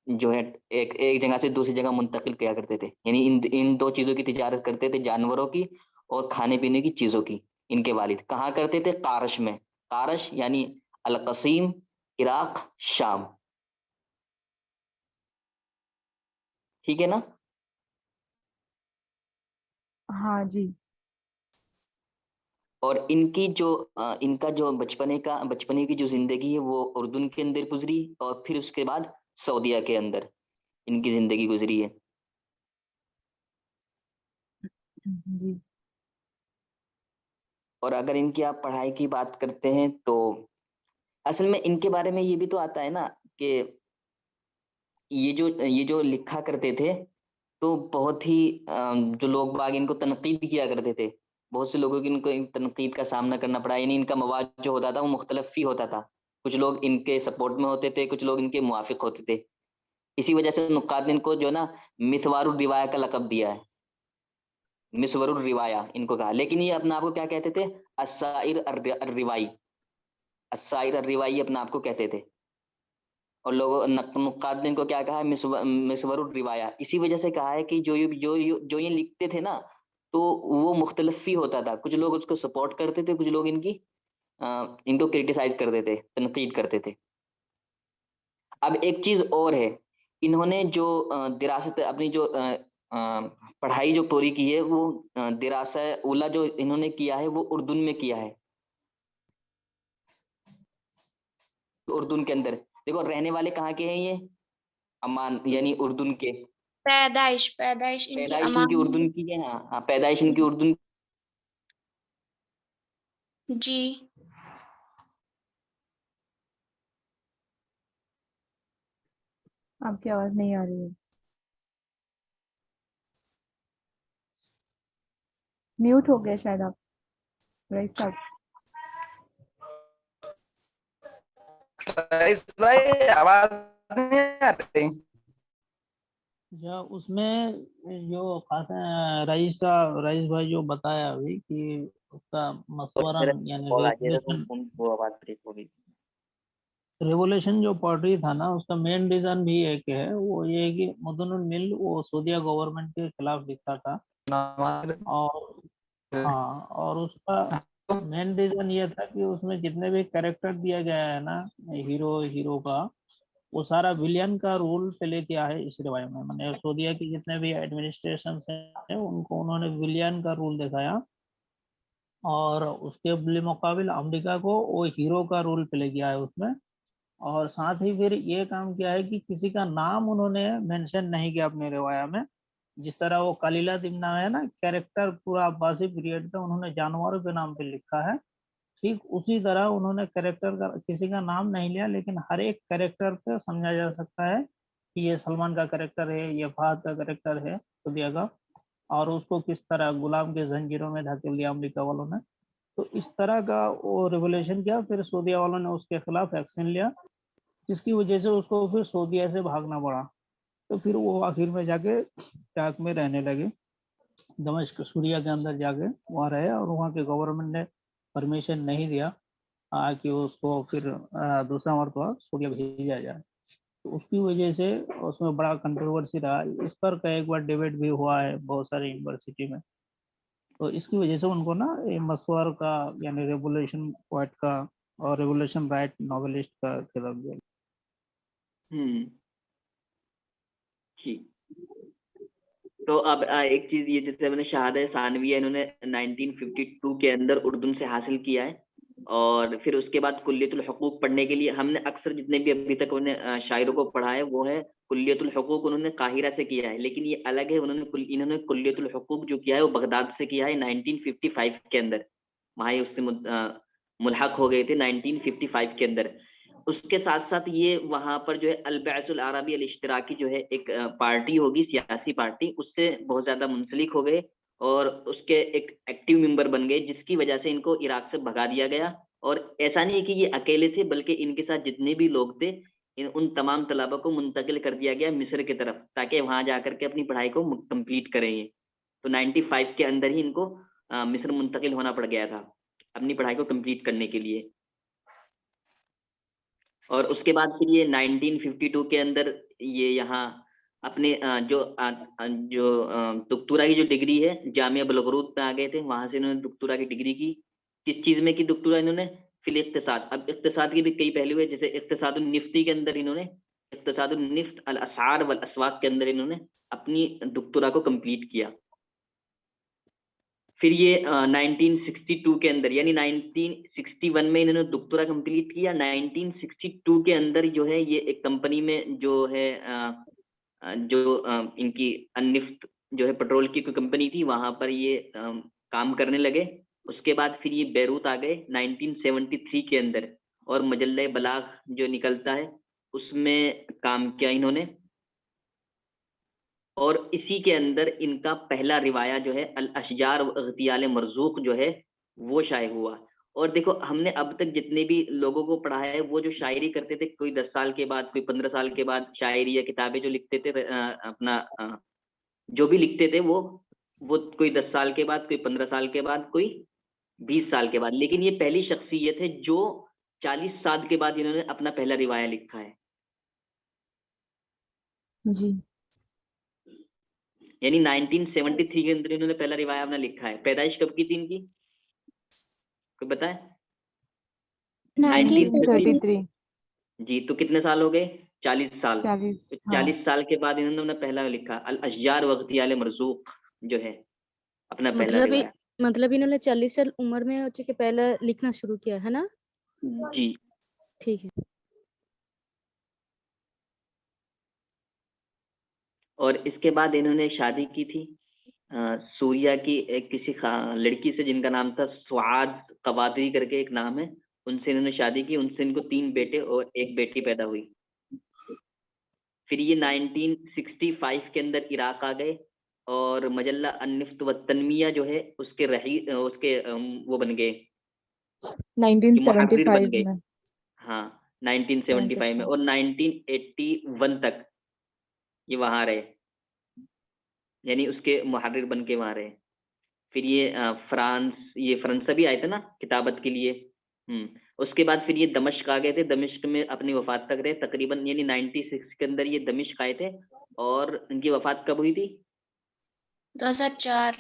जो है एक एक जगह से दूसरी जगह मुंतकिल किया करते थे, यानी इन दो चीजों की तिजारत करते थे, जानवरों की और खाने पीने की चीजों की। इनके वालिद कहाँ करते थे, कारश में, कारश यानी अल कसीम, इराक, शाम। ठीक है ना। हाँ जी। और इनका जो बचपने की जो जिंदगी है वो उर्दून के अंदर गुजरी, और फिर उसके बाद सऊदीया के अंदर इनकी जिंदगी गुजरी है। जी और अगर इनकी आप पढ़ाई की बात करते हैं तो असल में इनके बारे में ये भी तो आता है ना कि ये जो लिखा करते थे तो बहुत ही जो लोग बाग इनको तनकीद किया करते थे, बहुत से लोगों की इनको इन तनकीद का सामना करना पड़ा, यानी इनका मवाद जो होता था वो मुख्तलिफ ही होता था। कुछ लोग इनके सपोर्ट में होते थे, कुछ लोग इनके मुआफिक होते थे। इसी वजह से नुक्कात ने इनको जो ना मिसवारुल रिवाया का लकब दिया है, मिसवरुल रिवाया इनको कहा। लेकिन ये अपना आपको क्या कहते थे, अस्साइर रिवाई, अस्साइर रिवाई अपना आपको कहते थे। और लोगों नुक्कात ने इनको क्या कहा है, मिसवरुल रिवाया। इसी वजह से कहा है कि जो ये लिखते थे ना, तो वो मुख्तलिफ ही होता था। कुछ लोग उसको सपोर्ट करते थे, कुछ लोग इनको क्रिटिसाइज करते थे, तनकीद करते थे। अब एक चीज और है, इन्होंने जो दिरासत अपनी जो पढ़ाई जो पूरी की है, वो दिरासा उला जो इन्होंने किया है वो उर्दून में किया है। उर्दून के अंदर देखो, रहने वाले कहाँ के हैं ये, अमान यानी उर्दून के। पैदाइश इनकी पैदाइश इनकी अमान उर्दून की है। हाँ हाँ, पैदाइश इनकी उर्दून। जी। आपकी आवाज नहीं आ रही है, म्यूट हो गया शायद आप, रईस साहब। रईस भाई आवाज नहीं आ रही। उसमें जो रईस भाई जो बताया अभी कि उसका मसवरन यानी रेवोल्यूशन जो पढ़ रही था ना, उसका मेन रीजन भी एक है, वो ये है कि मुदुनुल मिल वो सऊदीया गवर्नमेंट के खिलाफ लिखा था। और हाँ, और उसका मेन रीजन ये था कि उसमें जितने भी कैरेक्टर दिया गया है ना, हीरो का, वो सारा विलियन का रोल प्ले किया है इस रिवाय में। मैंने सऊदीया की जितने भी एडमिनिस्ट्रेशन है उनको उन्होंने विलियन का रोल दिखाया, और उसके मुकाबिल अमेरिका को वो हीरो का रोल प्ले किया है उसमें। और साथ ही फिर ये काम किया है कि किसी का नाम उन्होंने मेंशन नहीं किया अपने रिवाया में। जिस तरह वो कलीला दिमना है ना, कैरेक्टर पूरा अब्बासी पीरियड का उन्होंने जानवरों के नाम पे लिखा है, ठीक उसी तरह उन्होंने कैरेक्टर का किसी का नाम नहीं लिया, लेकिन हर एक कैरेक्टर पे समझा जा सकता है कि ये सलमान का कैरेक्टर है, ये फहद का कैरेक्टर है सऊदीया का, और उसको किस तरह गुलाम के जंजीरों में धकेल दिया अमेरिका वालों ने। तो इस तरह का वो रिवोल्यूशन किया, फिर सऊदीया वालों ने उसके खिलाफ एक्शन लिया, जिसकी वजह से उसको फिर सऊदीया से भागना पड़ा। तो फिर वो आखिर में जाके इराक में रहने लगे, दमिश्क सूरिया के अंदर जाके वहाँ रहे, और वहाँ के गवर्नमेंट ने परमिशन नहीं दिया कि उसको फिर दूसरा मरतबा सूरिया भेजा जाए। तो उसकी वजह से उसमें बड़ा कंट्रोवर्सी रहा। इस पर कई बार डिबेट भी हुआ है बहुत सारी यूनिवर्सिटी में। तो इसकी वजह से उनको ना मसवार का यानी रेवोल्यूशन पोएट का और रेवोल्यूशन राइट नॉवेलिस्ट का खिताब दिया। ठीक। तो अब एक चीज ये, जैसे मैंने शहादा सानविया इन्होंने 1952 के अंदर उर्दू से हासिल किया है, और फिर उसके बाद कुल्लियतुल हुकूक पढ़ने के लिए हमने अक्सर जितने भी अभी तक उन्होंने शायरों को पढ़ा है वो है कुल्लियतुल हुकूक उन्होंने काहिरा से किया है। लेकिन ये अलग है, इन्होंने कुल्लियतुल हुकूक जो किया है वो बगदाद से किया है 1955 के अंदर। वहाँ उससे मुल्हक हो गए थे 1955 के अंदर। उसके साथ साथ ये वहां पर जो है अल-बैसुल अरबी अल-इश्तिराकी जो है एक पार्टी होगी, सियासी पार्टी, उससे बहुत ज्यादा मुंसलिक हो गए और उसके एक एक्टिव मेंबर बन गए, जिसकी वजह से इनको इराक से भगा दिया गया। और ऐसा नहीं कि ये अकेले थे, बल्कि इनके साथ जितने भी लोग थे उन तमाम तलबा को मुंतकिल कर दिया गया मिस्र की तरफ, ताकि वहां जाकर के अपनी पढ़ाई को कंप्लीट करें। ये तो 95 के अंदर ही इनको मिस्र मुंतकिल होना पड़ गया था अपनी पढ़ाई को कंप्लीट करने के लिए। और उसके बाद फिर ये 1952 के अंदर ये यहाँ अपने जो दुक्तुरा की जो डिग्री है जामिया बलगरूद में आ गए थे। वहां से इन्होंने दुक्तुरा की डिग्री की। किस चीज में की दुक्तुरा इन्होंने? फिल इक्तिसाद। अब इक्तिसाद के भी कई पहलू है, जैसे इक्तिसादुन निफ्ती के अंदर इन्होंने इक्तिसादुन निफ्त अल असार वल अस्वाक के अंदर इन्होंने अपनी दुक्तुरा को कंप्लीट किया। फिर ये 1962 के अंदर यानी 1961 में इन्होंने दुक्तुरा कंप्लीट किया। 1962 के अंदर जो है ये एक कंपनी में जो है इनकी अनिफ्त जो है पेट्रोल की कोई कंपनी थी, वहां पर ये काम करने लगे। उसके बाद फिर ये बैरूत आ गए 1973 के अंदर, और मजल्ला बलाग जो निकलता है उसमें काम किया इन्होंने। और इसी के अंदर इनका पहला रिवाया जो है अल अशजार व इग़्तियाल मरज़ूक जो है वो शाये हुआ। और देखो, हमने अब तक जितने भी लोगों को पढ़ा है वो जो शायरी करते थे, कोई 10 साल के बाद, कोई 15 साल के बाद शायरी या किताबें जो लिखते थे, अपना जो भी लिखते थे वो कोई 10 साल के बाद, कोई 15 साल के बाद, कोई 20 साल के बाद। लेकिन ये पहली शख्सियत है जो 40 साल के बाद इन्होंने अपना पहला रिवाया लिखा है। जी यानी 1973 के अंदर इन्होंने पहला रिवाया अपना लिखा है। पैदाइश कब की थी इनकी, कोई बताए? 1933 जी, तो कितने साल हो गए? 40 साल। 40 तो हाँ 40 साल के बाद इन्होंने अपना पहला लिखा अल अशजार वक्तियाल मरज़ूक जो है अपना पहला रिवाया। मतलब इन्होंने 40 साल उम्र में हो चुके पहले लिखना शुरू किया है ना? जी ठीक है। और इसके बाद इन्होंने शादी की थी सूरिया की एक किसी लड़की से जिनका नाम था स्वाद कवादरी करके एक नाम है, उनसे इन्होंने शादी की। उनसे इनको 3 बेटे और 1 बेटी पैदा हुई। फिर ये 1965 के अंदर इराक आ गए और मजल्ला अन्निफ्त व तन्मिया जो है उसके वो बन गए, मुहर्रिर बन 1975 गए। में। हाँ 1975 में। और 1981 तक ये वहां रहे, यानी उसके मुहर्रिर बन के वहां रहे। फिर ये फ्रांस भी आए थे ना किताबत के लिए। उसके बाद फिर ये दमिश्क आ गए थे। दमिश्क में अपनी वफात तक रहे तकरीबन, यानी 96 के अंदर ये दमिश्क आए थे। और इनकी वफात कब हुई थी? 2004।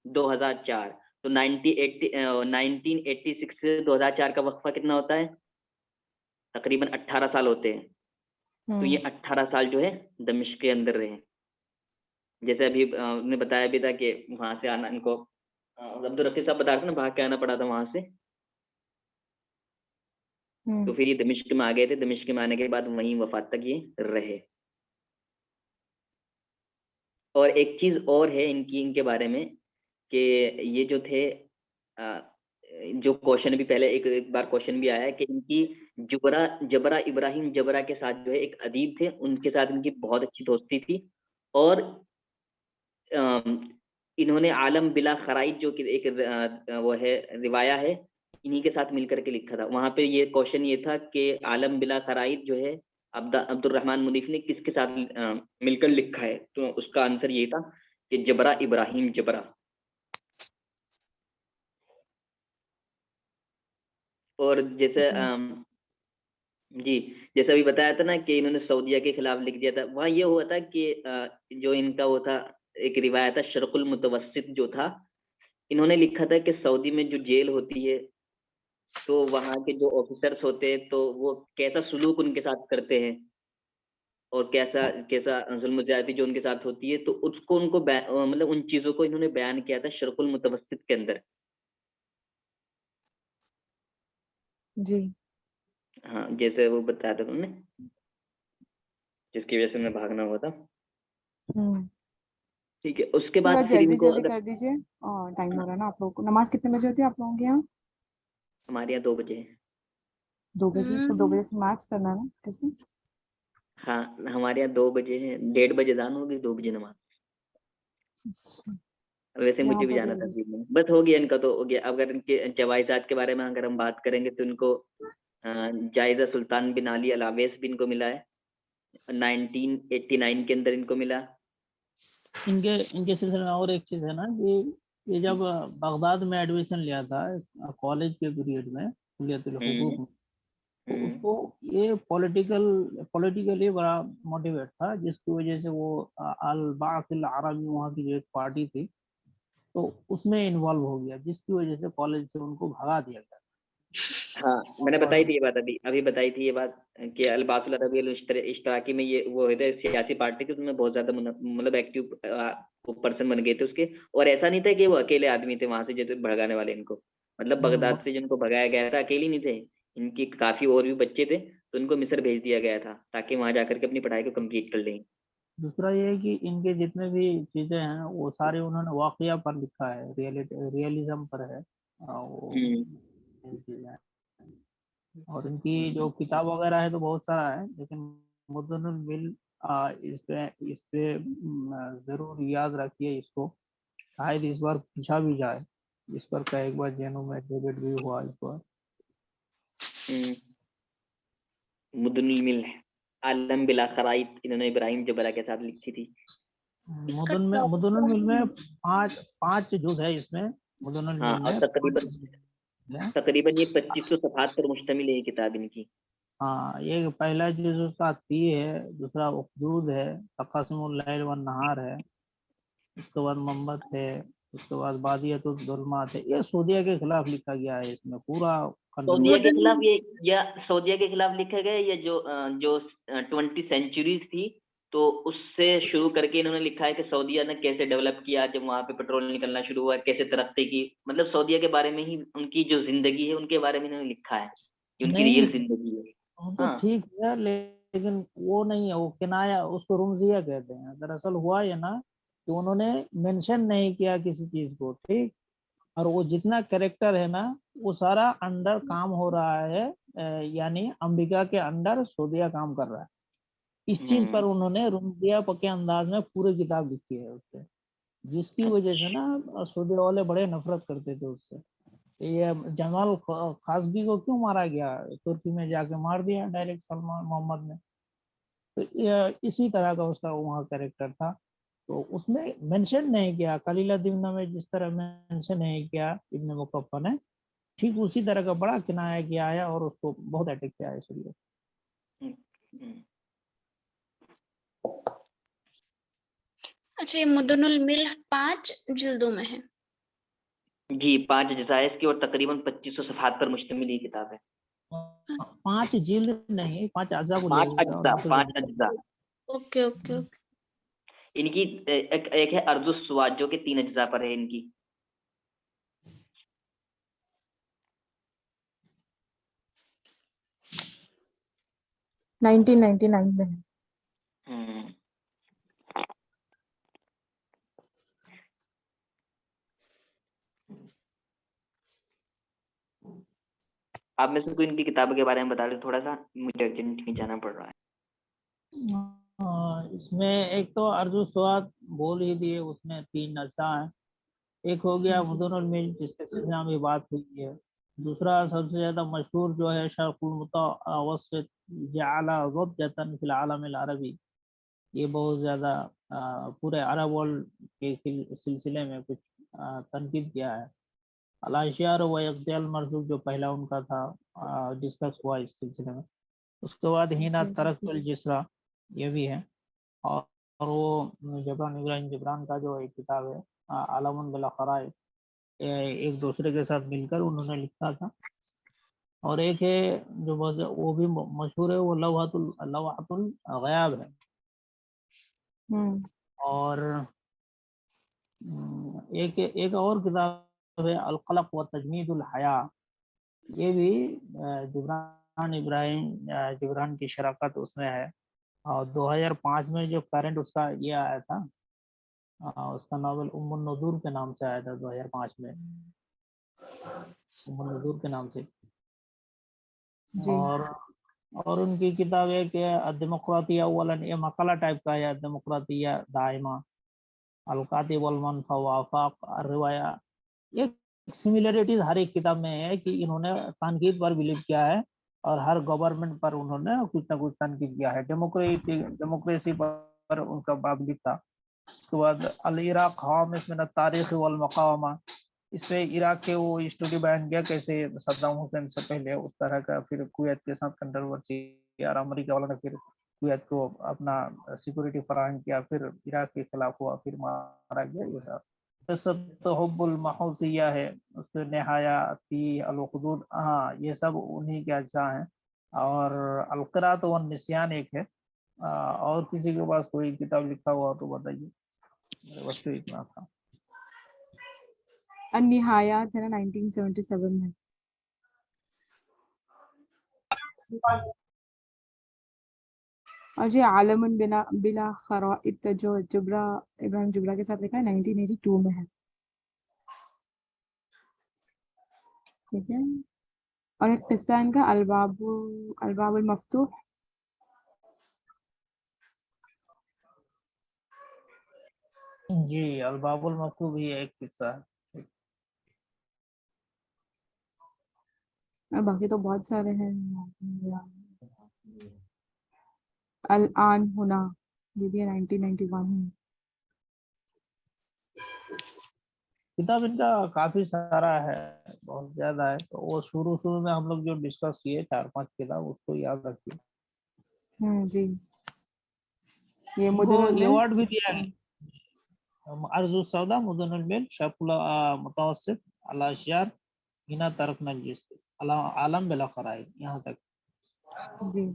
2004। तो 1986 से 2004 का वक्फा कितना होता है? तकरीबन 18 साल होते हैं। तो ये 18 साल जो है दमिश्क के अंदर रहे। जैसे अभी ने बताया भी था कि वहां से आना इनको अब्दुल रफीक साहब बता रहे थे ना, भाग के आना पड़ा था वहां से। तो फिर ये दमिश्क में आ गए थे। दमिश्क में आने के बाद वहीं वफात तक ये रहे। और एक चीज और है इनके बारे में कि ये जो थे जो क्वेश्चन भी पहले एक बार क्वेश्चन भी आया है कि इनकी जबरा इब्राहिम जबरा के साथ जो है एक अदीब थे, उनके साथ इनकी बहुत अच्छी दोस्ती थी। और इन्होंने आलम बिला खराइज जो कि एक वो है रिवाया है, इन्हीं के साथ मिलकर के लिखा था। वहां पे ये क्वेश्चन ये था कि आलम बिला खराइज जो है अब्दुल रहमान मुनीफ ने किसके साथ मिलकर लिखा है? तो उसका आंसर ये था कि जबरा इब्राहिम जबरा। और जैसे जी जैसे अभी बताया था ना कि इन्होंने सऊदीया के खिलाफ लिख दिया था, वहाँ ये हुआ था कि जो इनका वो था एक रिवायत था शर्कुल मुतवस्सित जो था, इन्होंने लिखा था कि सऊदी में जो जेल होती है तो वहाँ के जो ऑफिसर्स होते हैं तो वो कैसा सुलूक उनके साथ करते हैं और कैसा कैसा जुल्म ज्यादती जो उनके साथ होती है, तो उसको उनको मतलब उन चीजों को इन्होंने बयान किया था शर्कुल मुतवस्सित के अंदर। जी हाँ जैसे वो बताया था तुमने, जिसकी वजह से उन्हें भागना हुआ था। ठीक है, उसके थोड़ा बाद फिर जल्दी इनको जल्दी कर दीजिए, और टाइम हो रहा है ना आप लोगों को। नमाज कितने बजे होती है आप लोगों के यहाँ? हमारे यहाँ 2 बजे है। 2 बजे? तो 2 बजे से मैथ्स करना है ना? कैसे? हाँ हमारे यहाँ 2 बजे है, 1:30 बजे दान होगी, 2 बजे नमाज। वैसे यहाँ मुझे भी पर जाना था जल्दी। जीप में, बस हो गया इनका तो हो गया। अगर इनके जवाइजात के बारे में अगर हम बात करेंगे तो इनको जायजा सुल्तान बिन अली अल अवैस भी इनको मिला है, 1989 के अंदर इनको मिला। इनके सिलसिले में और एक चीज है ना कि ये जब बगदाद में एडमिशन लिया था कॉलेज के पीरियड में कुलियतुल हुकूक में, तो उसको ये पॉलिटिकली बड़ा मोटिवेट था, जिसकी वजह से वो अल बाअथ अल अरबी वहाँ की जो एक पार्टी थी तो उसमें इन्वॉल्व हो गया, जिसकी वजह से कॉलेज से उनको भगा दिया गया। हाँ मैंने बताई थी ये बात, अभी बताई थी ये बात कि अल-बाअथ अल-अरबी इश्तराकी में ये वो थे सियासी पार्टी थी, उसमें बहुत ज्यादा मतलब एक्टिव पर्सन बन गए थे उसके। और ऐसा नहीं था कि वो अकेले आदमी थे वहां से जो भगाने वाले इनको, मतलब बगदाद से जिनको भगाया गया था अकेले नहीं थे, इनकी काफी और भी बच्चे थे, तो इनको मिस्र भेज दिया गया था ताकि वहां जाकर के अपनी पढ़ाई को कंप्लीट कर लें। दूसरा ये है कि इनके जितने भी चीजें हैं वो सारे उन्होंने वाकया पर लिखा है, रियलिज्म पर है वो चीजें। और इनकी जो किताब वगैरह है तो बहुत सारा है, लेकिन मुद्दनुल मिल इस पे जरूर याद रखिए इसको, शायद इस बार पूछा भी जाए। इस पर का एक बार जेनो में डिबेट भी हुआ इस बार। मुदनुल मिल आलम बिला खराइत इन्होंने इब्राहिम जबरा के साथ लिखी थी। मुदनुल मिल में पांच जुज है इसमें। मुदनुल हाँ मिल और में तकरीबन ये 2500 सफहात पर मुश्तमिल है ये किताब इनकी। हाँ, ये पहला जुज उसका ती है, दूसरा उखदूद है, तक़ासुमुल लैल वन नहार है, उसके बाद मोहम्मद है, उसके बाद बादियतुल ज़ुल्मात है। ये सऊदीया के खिलाफ लिखा गया है, इसमें पूरा सऊदीया के कंट्रोवर्सी। खिलाफ ये, या सऊदीया के खिलाफ लिखे गए, या जो 20 सेंचुरीज थी तो उससे शुरू करके इन्होंने लिखा है कि सऊदीया ने कैसे डेवलप किया, जब वहां पे पेट्रोल निकलना शुरू हुआ, कैसे तरक्की की, मतलब सऊदीया के बारे में ही, उनकी जो जिंदगी है उनके बारे में इन्होंने लिखा है, कि उनकी नहीं, रियल जिंदगी है। वो तो हाँ ठीक है, लेकिन वो नहीं है, वो किनाया, उसको रुमजिया कहते हैं। दरअसल हुआ ये ना कि उन्होंने मेंशन नहीं किया किसी चीज को, ठीक। और वो जितना कैरेक्टर है ना, वो सारा अंडर काम हो रहा है, यानी अमेरिका के अंडर सऊदीया काम कर रहा है। इस चीज पर उन्होंने रुमजिया के अंदाज में पूरी किताब लिखी है उससे, जिसकी वजह से ना सऊदी वाले बड़े नफरत करते थे उससे। ये जमाल खाशगी को क्यों मारा गया, तुर्की में जाके मार दिया डायरेक्ट सलमान मोहम्मद ने। तो ये इसी तरह का उसका वहाँ कैरेक्टर था, तो उसमें मेंशन नहीं किया कलीला दिमना में, जिस तरह मेंशन नहीं किया इब्न मुकफ्फा ने, ठीक उसी तरह का बड़ा किनाया किया है और उसको बहुत अटैक किया है इसलिए। अच्छा, ये मुदनुल मिल्ह 5 जिल्दों में है। जी, 5 अज्जा की और तकरीबन 2500 सफ़हात पर मुश्तमिल ये किताब है। 5 जिल्द नहीं, 5 अज्जा को 5 अज्जा, 5 अज्जा। Okay okay okay. इनकी एक है अर्जुस सुवाद, जो कि 3 अज्जा पर है इनकी। है 1999 में है। आप में से कोई इनकी किताबों के बारे में बता दे थोड़ा सा, मुझे अर्जेंट में जाना पड़ रहा है। इसमें एक तो अर्जुन स्वाद बोल ही दिए, उसमें 3 अज्जा हैं। एक हो गया मुदनुल मिल्ह, जिसके सिलसिले में बात हुई है। दूसरा सबसे ज्यादा मशहूर जो है शर्हुल मुतवस्सित जअला ज़ब्दतन फिल आलमिल अरबी, ये बहुत ज्यादा पूरे अरब वर्ल्ड के सिलसिले में कुछ तनकीद किया है। अल-अशियार व इक़्तियाल मरज़ूक़ जो पहला उनका था, डिस्कस हुआ इस सिलसिले में। उसके बाद हिना तरक्तुल जिस्रा, ये भी है। और वो जबरान इब्राहिम जबरान का जो एक किताब है आलमुन बिला खराइब, एक दूसरे के साथ मिलकर उन्होंने लिखा था। और एक है जो वो भी मशहूर है, वो लवाहतुल गयाब है। और एक और किताब है अल क़लक़ व तजमीदुल हया, ये भी जबरान इब्राहिम जबरान की शराकत उसमें है। और 2005 में जो करंट उसका ये आया था, उसका नावल उम्मुन नज़ूर के नाम से आया था 2005 में, उम्मुन नज़ूर के नाम से। जी। और उनकी किताब है कि डेमोक्रेटिया अव्वलन, ये मकाला टाइप का है, डेमोक्रेटिया दाइमा, अल-कातिब वल मनफा व आफाक रिवाया। एक सिमिलरिटीज हर एक किताब में है कि इन्होंने तनकीद पर बिलीव किया है और हर गवर्नमेंट पर उन्होंने कुछ ना कुछ तनकीद किया है। डेमोक्रेसी पर उनका बिलीव था। उसके बाद अल इराक हम इसमें तारीख वल मकामा, इसमें इराक के वो स्टोरी बयान किया कैसे सद्दाम हुसैन से पहले उस तरह का, फिर कुवैत के साथ कंट्रोवर्सी और अमेरिका वालों ने फिर कुवैत को अपना सिक्योरिटी फराहम किया, फिर इराक के खिलाफ हुआ, फिर मारा गया। ये सब हुब्बुल महूसिया है, उसमें नहाया ती अल-हुदूद, हाँ ये सब उन्हीं के अज्जा हैं। और अल-क़िराअत व निस्यान एक है। और किसी के पास कोई किताब लिखा हुआ तो बताइए, मेरे पास तो इतना था। अन्निहायात है ना 1977 में। और ये आलमुन बिला खराइब जो इब्राहिम जुबरा के साथ लिखा है 1982 में है। ठीक है। और एक किस्सा इनका अलबाबुल मफ्तूह, जी अलबाबुल मफ्तूह भी एक किस्सा है। और बाकी तो बहुत सारे हैं। अल आन हुना, ये भी है 1991 में। किताब इनका काफी सारा है, बहुत ज्यादा है, तो वो शुरू में हम लोग जो डिस्कस किए 4-5 किताब उसको याद रखिए। जी। ये इनको मुदुनुल मिल्क। अवार्ड भी दिया गया, अर्जुल सौदा मुदुनुल मिल्क शकुल मुतवस्सित अल अशयार हिना तरकना जिस्म आलम बिला खराई, यहाँ तक। जी।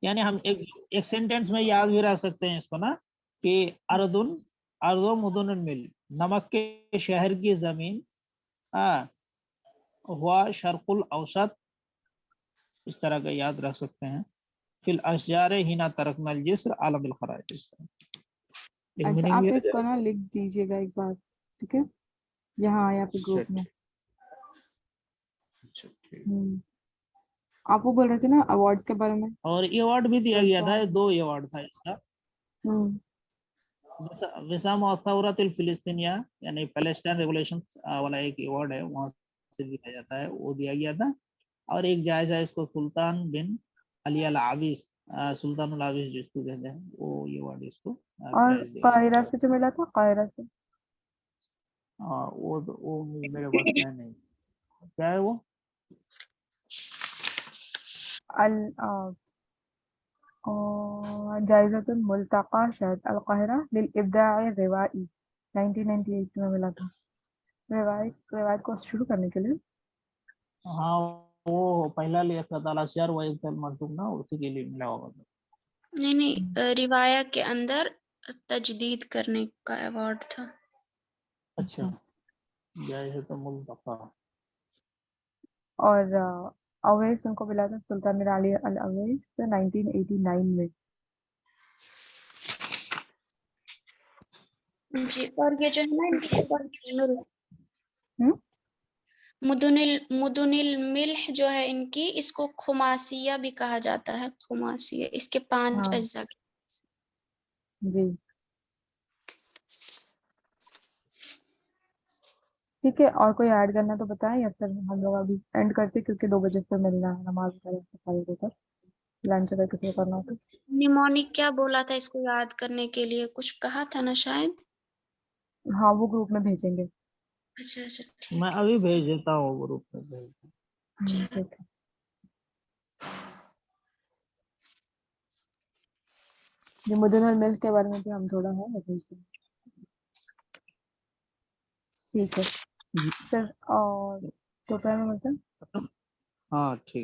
यानी हम एक सेंटेंस में याद भी रख सकते हैं इसको ना, कि अर्दो मुदुनुल मिल्क, नमक के शहर की जमीन, हुआ शर्कुल औसत, इस तरह का याद रख सकते हैं। फिल अशजारे हिना तरकनल जिस्र आलम अल खराइज, इस तरह एक अच्छा, मीनिंग भी आप आ इसको जाएगा। ना लिख दीजिएगा एक बार, ठीक है, यहाँ पे ग्रुप में। अच्छा, ठीक। आप वो बोल रहे थे ना अवार्ड्स के बारे में। और ये अवार्ड भी दिया गया था, सुल्तान। 2 अवार्ड था इसका। विसाम औरतुल फिलिस्तीनिया, यानी पैलेस्टाइन रेवोल्यूशन वाला एक अवार्ड है, वहां से दिया जाता है, वो दिया गया था। और एक जायजा इसको सुल्तान बिन अली अल आविस, सुल्तान अल आविस जिसको कहते हैं, वो ये अवार्ड इसको और प्राइज दिया गया काहिरा था। से जो मिला था, काहिरा से। वो मेरे पास है नहीं, क्या है वो? अल जायज़तुल मुल्तक़ा शहद अल काहिरा लिल इब्दाई रिवाई 1998 में मिला था, रिवायत को शुरू करने के लिए। हाँ, वो पहला लिया था तालाशयार वही मरतूम ना, उसी के लिए मिला होगा। नहीं, रिवाया के अंदर तजदीद करने का अवार्ड था। अच्छा, जैसे तो मुल्तक़ा। और अवैस उनको मिला था, सुल्तान मिर अली अल अवैस 1989 में। जी, और ये जो है ना इनकी हम्म मुदुनिल मिल्ह जो है इनकी, इसको खुमासिया भी कहा जाता है, खुमासिया, इसके 5 हाँ अज्जा। जी, ठीक है। और कोई ऐड करना तो बताएं, या फिर हम लोग अभी एंड करते, क्योंकि 2 बजे फिर मिलना है, नमाज वगैरह सफाई होकर लंच अगर किसी को करना हो तो। निमोनिक क्या बोला था इसको याद करने के लिए, कुछ कहा था ना शायद। हाँ, वो ग्रुप में भेजेंगे। अच्छा अच्छा, मैं ठीक अभी भेज देता हूँ ग्रुप में, भेज है। ठीक है। ये मुदुनुल मिल्क के बारे में भी हम थोड़ा है अभी से। ठीक है, फिर और दोपहर में मतलब। हाँ, ठीक।